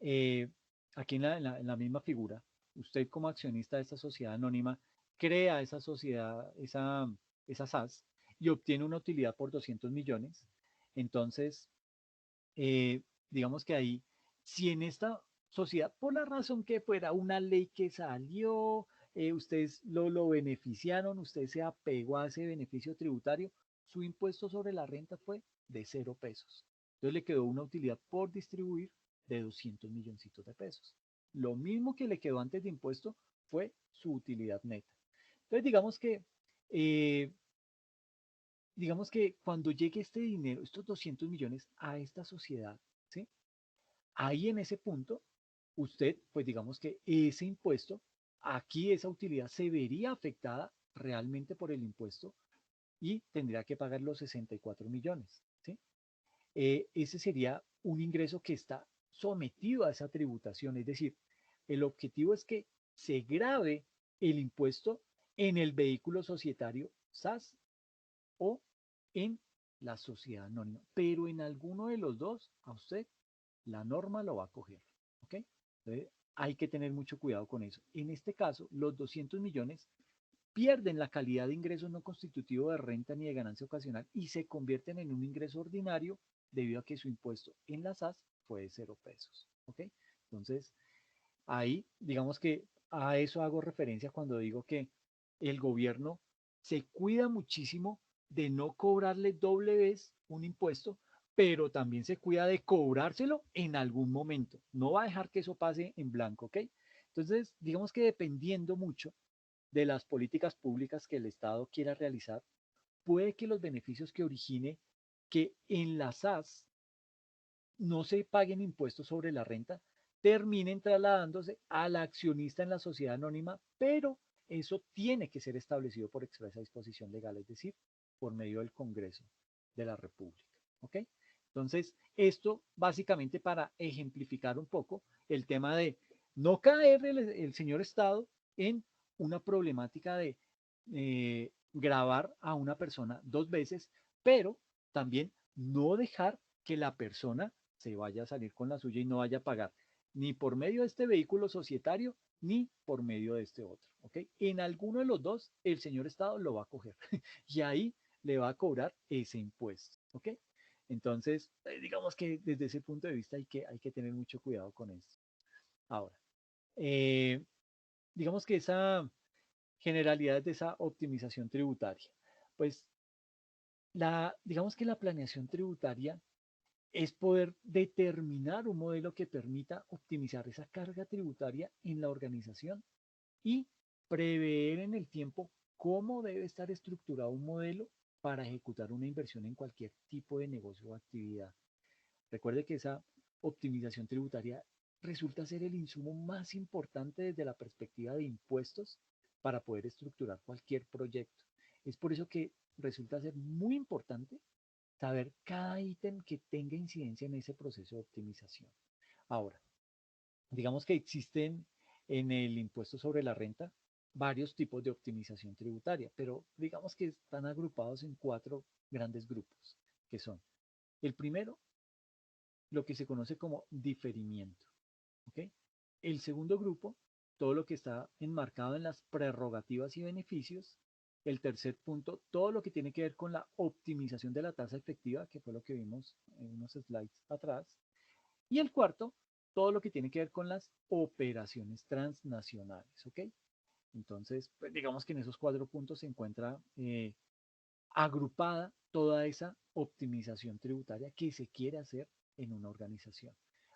eh, aquí en la misma figura, usted como accionista de esta sociedad anónima crea esa sociedad, esa SAS y obtiene una utilidad por 200 millones. Entonces, digamos que ahí, si en esta sociedad, por la razón que fuera una ley que salió, ustedes lo beneficiaron, usted se apegó a ese beneficio tributario, su impuesto sobre la renta fue de 0 pesos. Entonces le quedó una utilidad por distribuir de 200 milloncitos de pesos. Lo mismo que le quedó antes de impuesto fue su utilidad neta. Entonces digamos que eh, digamos que cuando llegue este dinero, estos 200 millones a esta sociedad, ¿sí? Ahí en ese punto, usted, pues digamos que ese impuesto, aquí esa utilidad se vería afectada realmente por el impuesto y tendría que pagar los 64 millones, ¿sí? Ese sería un ingreso que está sometido a esa tributación, es decir, el objetivo es que se grave el impuesto en el vehículo societario SAS o en la sociedad anónima, pero en alguno de los dos a usted la norma lo va a coger, ¿ok? Entonces, hay que tener mucho cuidado con eso. En este caso, los 200 millones pierden la calidad de ingreso no constitutivo de renta ni de ganancia ocasional y se convierten en un ingreso ordinario debido a que su impuesto en la SAS fue de 0 pesos, ¿ok? Entonces, ahí, digamos que a eso hago referencia cuando digo que el gobierno se cuida muchísimo de no cobrarle doble vez un impuesto, pero también se cuida de cobrárselo en algún momento. No va a dejar que eso pase en blanco, ¿ok? Entonces, digamos que dependiendo mucho de las políticas públicas que el Estado quiera realizar, puede que los beneficios que origine que en la SAS no se paguen impuestos sobre la renta, terminen trasladándose al accionista en la sociedad anónima, pero eso tiene que ser establecido por expresa disposición legal, es decir, por medio del Congreso de la República. ¿Ok? Entonces, esto básicamente para ejemplificar un poco el tema de no caer el señor Estado en una problemática de grabar a una persona dos veces, pero también no dejar que la persona se vaya a salir con la suya y no vaya a pagar ni por medio de este vehículo societario ni por medio de este otro. ¿Ok? En alguno de los dos, el señor Estado lo va a coger y ahí le va a cobrar ese impuesto. ¿Ok? Entonces, digamos que desde ese punto de vista hay que tener mucho cuidado con esto. Ahora, eh, digamos que esa generalidad de esa optimización tributaria, pues digamos que la planeación tributaria es poder determinar un modelo que permita optimizar esa carga tributaria en la organización y prever en el tiempo cómo debe estar estructurado un modelo para ejecutar una inversión en cualquier tipo de negocio o actividad. Recuerde que esa optimización tributaria resulta ser el insumo más importante desde la perspectiva de impuestos para poder estructurar cualquier proyecto. Es por eso que resulta ser muy importante saber cada ítem que tenga incidencia en ese proceso de optimización. Ahora, digamos que existen en el impuesto sobre la renta varios tipos de optimización tributaria, pero digamos que están agrupados en cuatro grandes grupos, que son el primero, lo que se conoce como diferimiento. ¿Ok? El segundo grupo, todo lo que está enmarcado en las prerrogativas y beneficios. El tercer punto, todo lo que tiene que ver con la optimización de la tasa efectiva, que fue lo que vimos en unos slides atrás. Y el cuarto, todo lo que tiene que ver con las operaciones transnacionales. ¿Ok? Entonces, pues digamos que en esos cuatro puntos se encuentra agrupada toda esa optimización tributaria que se quiere hacer en una organización.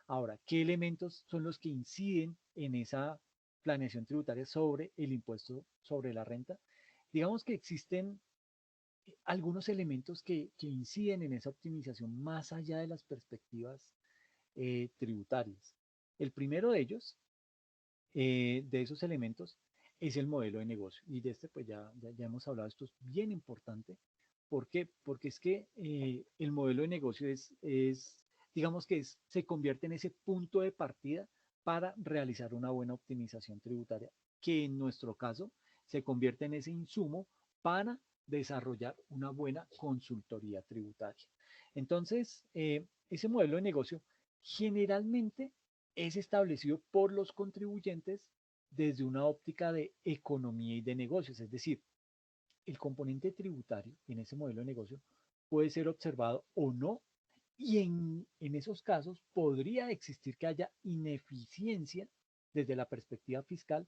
Ahora, ¿qué elementos son los que inciden en esa planeación tributaria sobre el impuesto sobre la renta? Digamos que existen algunos elementos que inciden en esa optimización más allá de las perspectivas tributarias. El primero de ellos, de esos elementos, es el modelo de negocio. Y de este, pues ya hemos hablado, esto es bien importante. ¿Por qué? Porque es que el modelo de negocio digamos que se convierte en ese punto de partida para realizar una buena optimización tributaria, que en nuestro caso se convierte en ese insumo para desarrollar una buena consultoría tributaria. Entonces, ese modelo de negocio generalmente es establecido por los contribuyentes desde una óptica de economía y de negocios, es decir, el componente tributario en ese modelo de negocio puede ser observado o no, y en esos casos podría existir que haya ineficiencia desde la perspectiva fiscal,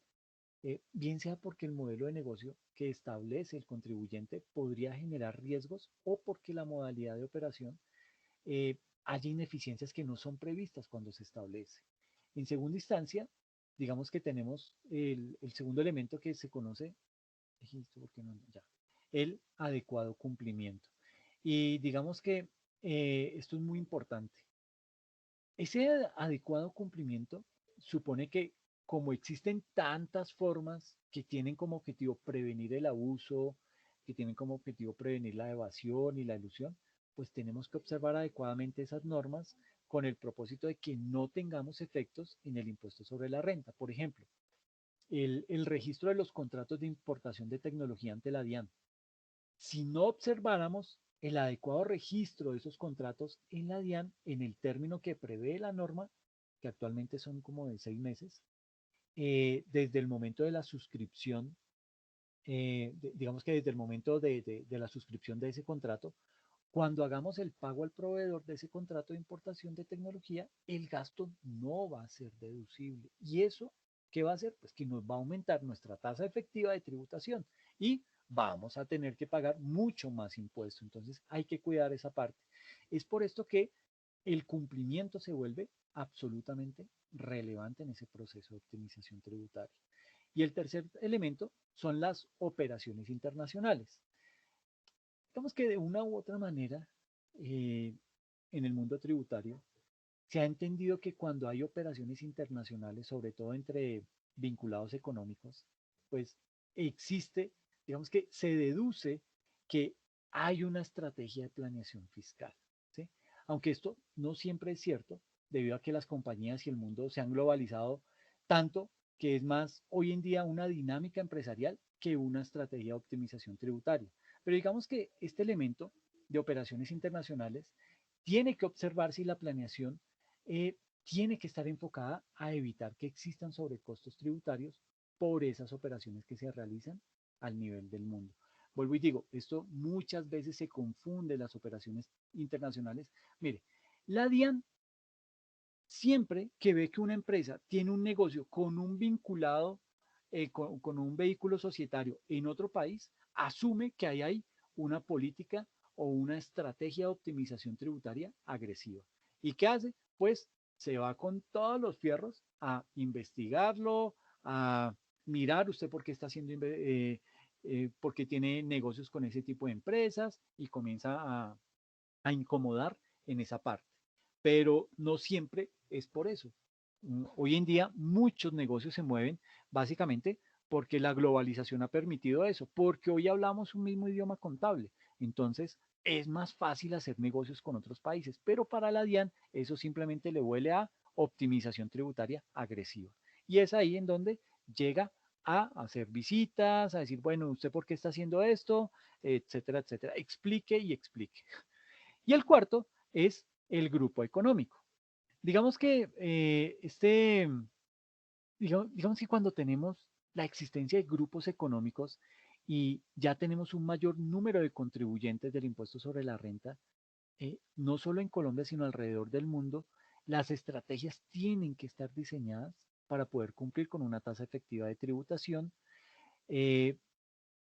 bien sea porque el modelo de negocio que establece el contribuyente podría generar riesgos o porque la modalidad de operación haya ineficiencias que no son previstas cuando se establece. En segunda instancia, digamos que tenemos el segundo elemento que se conoce, ¿por qué no? Ya, el adecuado cumplimiento. Y digamos que esto es muy importante. Ese adecuado cumplimiento supone que como existen tantas formas que tienen como objetivo prevenir el abuso, que tienen como objetivo prevenir la evasión y la ilusión, pues tenemos que observar adecuadamente esas normas con el propósito de que no tengamos efectos en el impuesto sobre la renta. Por ejemplo, el registro de los contratos de importación de tecnología ante la DIAN. Si no observáramos el adecuado registro de esos contratos en la DIAN en el término que prevé la norma, que actualmente son como de 6 meses, desde el momento de la suscripción, digamos que desde el momento de la suscripción de ese contrato, cuando hagamos el pago al proveedor de ese contrato de importación de tecnología, el gasto no va a ser deducible. ¿Y eso qué va a hacer? Pues que nos va a aumentar nuestra tasa efectiva de tributación y vamos a tener que pagar mucho más impuesto. Entonces hay que cuidar esa parte. Es por esto que el cumplimiento se vuelve absolutamente relevante en ese proceso de optimización tributaria. Y el tercer elemento son las operaciones internacionales. Digamos que de una u otra manera, eh, en el mundo tributario, se ha entendido que cuando hay operaciones internacionales, sobre todo entre vinculados económicos, pues existe, digamos que se deduce que hay una estrategia de planeación fiscal, ¿sí? Aunque esto no siempre es cierto, debido a que las compañías y el mundo se han globalizado tanto que es más hoy en día una dinámica empresarial que una estrategia de optimización tributaria. Pero digamos que este elemento de operaciones internacionales tiene que observar si la planeación eh, tiene que estar enfocada a evitar que existan sobrecostos tributarios por esas operaciones que se realizan al nivel del mundo. Vuelvo y digo, esto muchas veces se confunde las operaciones internacionales. Mire, la DIAN siempre que ve que una empresa tiene un negocio con un vinculado, con un vehículo societario en otro país, asume que hay una política o una estrategia de optimización tributaria agresiva. ¿Y qué hace? Pues se va con todos los fierros a investigarlo, a mirar usted por qué está haciendo, por qué tiene negocios con ese tipo de empresas y comienza a incomodar en esa parte. Pero no siempre es por eso. Hoy en día muchos negocios se mueven básicamente porque la globalización ha permitido eso, porque hoy hablamos un mismo idioma contable. Entonces es más fácil hacer negocios con otros países, pero para la DIAN eso simplemente le huele a optimización tributaria agresiva. Y es ahí en donde llega a hacer visitas, a decir, bueno, ¿usted por qué está haciendo esto? Etcétera, etcétera. Explique y explique. Y el cuarto es el grupo económico. Digamos que digamos que cuando tenemos la existencia de grupos económicos y ya tenemos un mayor número de contribuyentes del impuesto sobre la renta, no solo en Colombia, sino alrededor del mundo, las estrategias tienen que estar diseñadas para poder cumplir con una tasa efectiva de tributación, eh,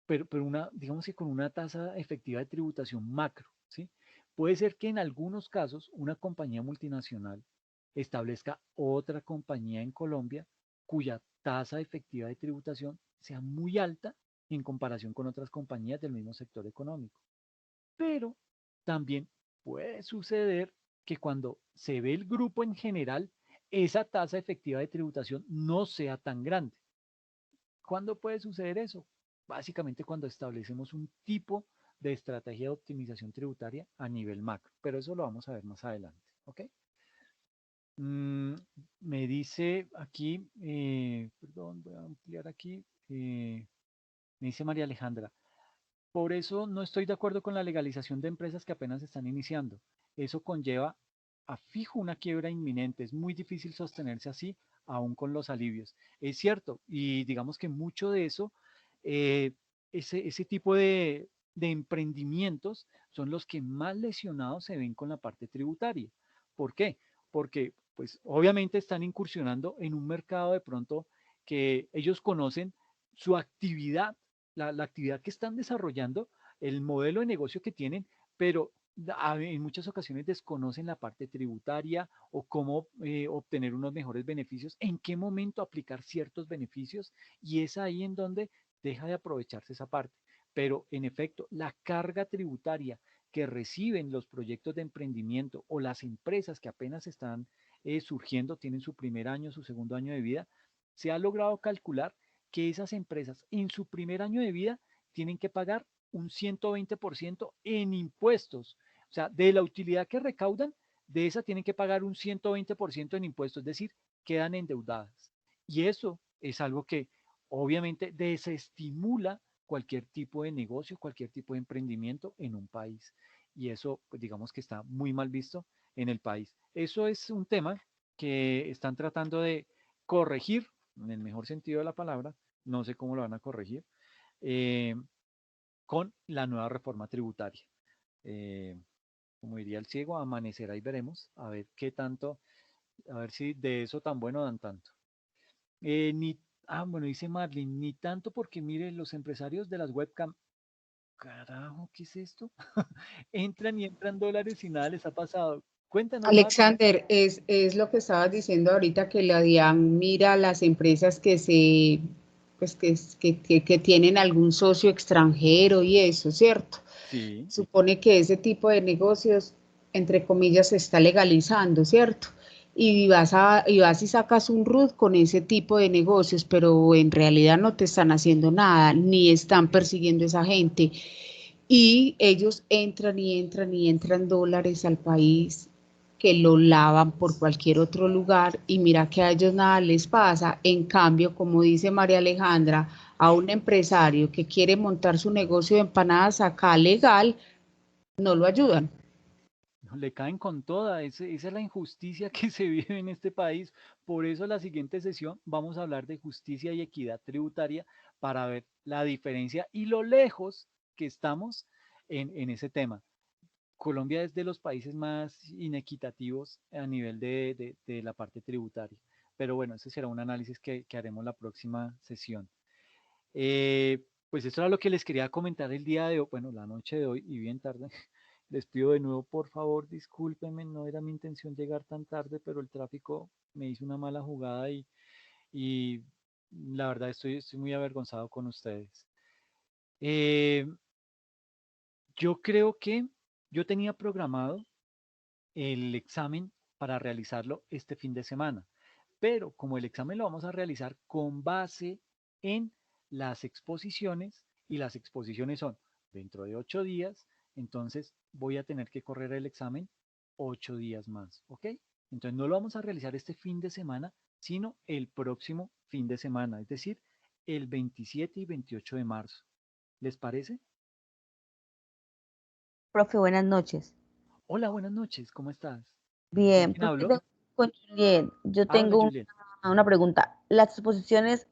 pero digamos que con una tasa efectiva de tributación macro, ¿sí? Puede ser que en algunos casos una compañía multinacional establezca otra compañía en Colombia cuya tasa efectiva de tributación sea muy alta en comparación con otras compañías del mismo sector económico. Pero también puede suceder que cuando se ve el grupo en general, esa tasa efectiva de tributación no sea tan grande. ¿Cuándo puede suceder eso? Básicamente cuando establecemos un tipo de estrategia de optimización tributaria a nivel macro, pero eso lo vamos a ver más adelante, ¿ok? Mm, Me dice aquí, perdón, voy a ampliar aquí, me dice María Alejandra, por eso no estoy de acuerdo con la legalización de empresas que apenas están iniciando. Eso conlleva a fijo una quiebra inminente. Es muy difícil sostenerse así, aún con los alivios. Es cierto, y digamos que mucho de eso, eh, ese tipo de emprendimientos son los que más lesionados se ven con la parte tributaria. ¿Por qué? Porque, pues, obviamente están incursionando en un mercado de pronto que ellos conocen su actividad la actividad que están desarrollando, el modelo de negocio que tienen, pero en muchas ocasiones desconocen la parte tributaria o cómo obtener unos mejores beneficios, en qué momento aplicar ciertos beneficios, y es ahí en donde deja de aprovecharse esa parte. Pero en efecto, la carga tributaria que reciben los proyectos de emprendimiento o las empresas que apenas están surgiendo, tienen su primer año, su segundo año de vida, se ha logrado calcular que esas empresas en su primer año de vida tienen que pagar un 120% en impuestos. O sea, de la utilidad que recaudan, de esa tienen que pagar un 120% en impuestos, es decir, quedan endeudadas. Y eso es algo que obviamente desestimula cualquier tipo de negocio, cualquier tipo de emprendimiento en un país. Y eso, pues digamos que está muy mal visto en el país. Eso es un tema que están tratando de corregir, en el mejor sentido de la palabra, no sé cómo lo van a corregir, eh, con la nueva reforma tributaria. Eh, como diría el ciego, amanecerá y veremos, a ver qué tanto, a ver si de eso tan bueno dan tanto. Ni, bueno, dice Marlin, ni tanto porque mire, los empresarios de las webcam, carajo, ¿qué es esto? Entran y entran dólares y nada les ha pasado. Cuéntanos, Marlin. Alexander, es lo que estabas diciendo ahorita, que la DIAN mira a las empresas que pues que tienen algún socio extranjero y eso, ¿cierto? Sí, Supone que ese tipo de negocios, entre comillas, se está legalizando, ¿cierto? Y vas y sacas un RUT con ese tipo de negocios, pero en realidad no te están haciendo nada, ni están persiguiendo a esa gente. Y ellos entran y entran y entran dólares al país, que lo lavan por cualquier otro lugar, y mira que a ellos nada les pasa. En cambio, como dice María Alejandra, a un empresario que quiere montar su negocio de empanadas acá legal, no lo ayudan. le caen con toda, esa es la injusticia que se vive en este país. Por eso la siguiente sesión vamos a hablar de justicia y equidad tributaria para ver la diferencia y lo lejos que estamos en ese tema. Colombia es de los países más inequitativos a nivel de la parte tributaria. Pero bueno, ese será un análisis que haremos la próxima sesión. Pues eso era lo que les quería comentar el día de hoy, bueno, la noche de hoy y bien tarde. Les pido de nuevo, por favor, discúlpenme, no era mi intención llegar tan tarde, pero el tráfico me hizo una mala jugada y la verdad estoy muy avergonzado con ustedes. Eh, yo creo que yo tenía programado el examen para realizarlo este fin de semana. Pero como el examen lo vamos a realizar con base en las exposiciones y las exposiciones son dentro de 8 días, entonces voy a tener que correr el examen 8 días más, ¿ok? Entonces no lo vamos a realizar este fin de semana, sino el próximo fin de semana, es decir, el 27 y 28 de marzo. ¿Les parece? Profe, buenas noches. Hola, buenas noches, ¿cómo estás? ¿Con Bien, quién profe, hablo? con Juliet, yo Hola, tengo Juliet. una pregunta. ¿Las exposiciones,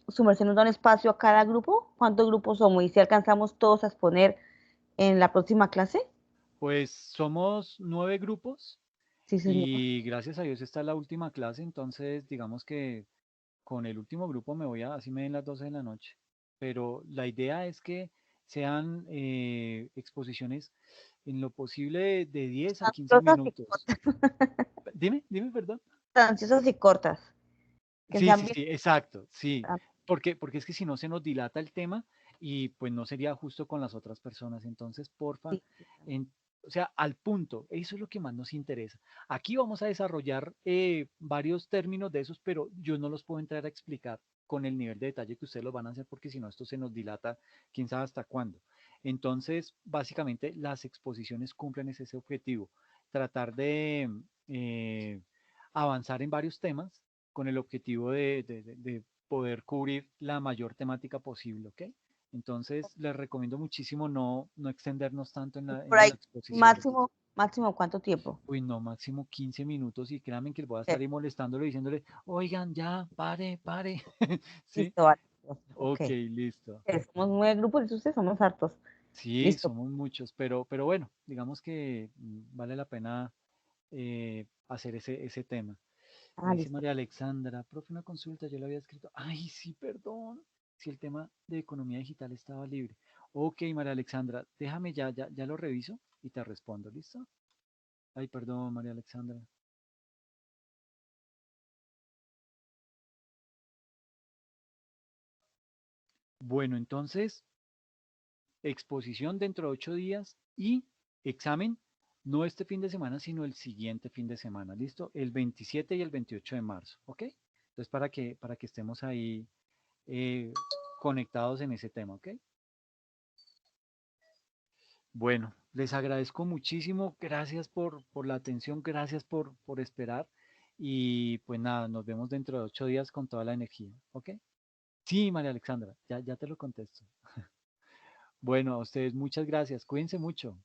su merced nos da un espacio a cada grupo? ¿Cuántos grupos somos? ¿Y si alcanzamos todos a exponer en la próxima clase? Pues somos 9 grupos. Sí, señor. Y gracias a Dios está la última clase, entonces digamos que con el último grupo me voy a, así me den las 12 de la noche. Pero la idea es que sean exposiciones en lo posible de 10 a 15 Ansiosas y minutos. cortas. Dime, perdón. Ansiosas y cortas. Que Sí, sean sí, bien. sí, exacto, sí. Porque es que si no se nos dilata el tema y pues no sería justo con las otras personas. Entonces, porfa, Sí. en, o sea, al punto, eso es lo que más nos interesa. Aquí vamos a desarrollar varios términos de esos, pero yo no los puedo entrar a explicar con el nivel de detalle que ustedes lo van a hacer porque si no esto se nos dilata, quién sabe hasta cuándo. Entonces, básicamente las exposiciones cumplen ese objetivo, tratar de avanzar en varios temas con el objetivo de poder cubrir la mayor temática posible, ¿ok? Entonces, les recomiendo muchísimo no extendernos tanto en Por las ahí, exposiciones. máximo, ¿cuánto tiempo? Uy, no, máximo 15 minutos y créanme que voy a Eh, estar ahí molestándole, diciéndole, oigan, ya, pare, pare. ¿Sí? Listo, vale. Ok. Ok, listo. Somos 9 grupos y ustedes somos hartos. Sí, Listo. somos muchos, pero bueno, digamos que vale la pena hacer ese tema. Me dice Listo. María Alexandra, profe, una consulta, yo le había escrito. Ay, sí, perdón. Si el tema de economía digital estaba libre. Ok, María Alexandra, déjame ya lo reviso y te respondo, ¿listo? Ay, perdón, María Alexandra. Bueno, entonces, exposición dentro de 8 días y Examen, no este fin de semana, sino el siguiente fin de semana, ¿listo? El 27 y el 28 de marzo, ¿ok? Entonces, para que estemos ahí eh, conectados en ese tema, ¿ok? Bueno, les agradezco muchísimo, gracias por la atención, gracias por esperar y pues nada, nos vemos dentro de 8 días con toda la energía, ¿ok? Sí, María Alexandra, ya te lo contesto. Bueno, a ustedes muchas gracias, cuídense mucho.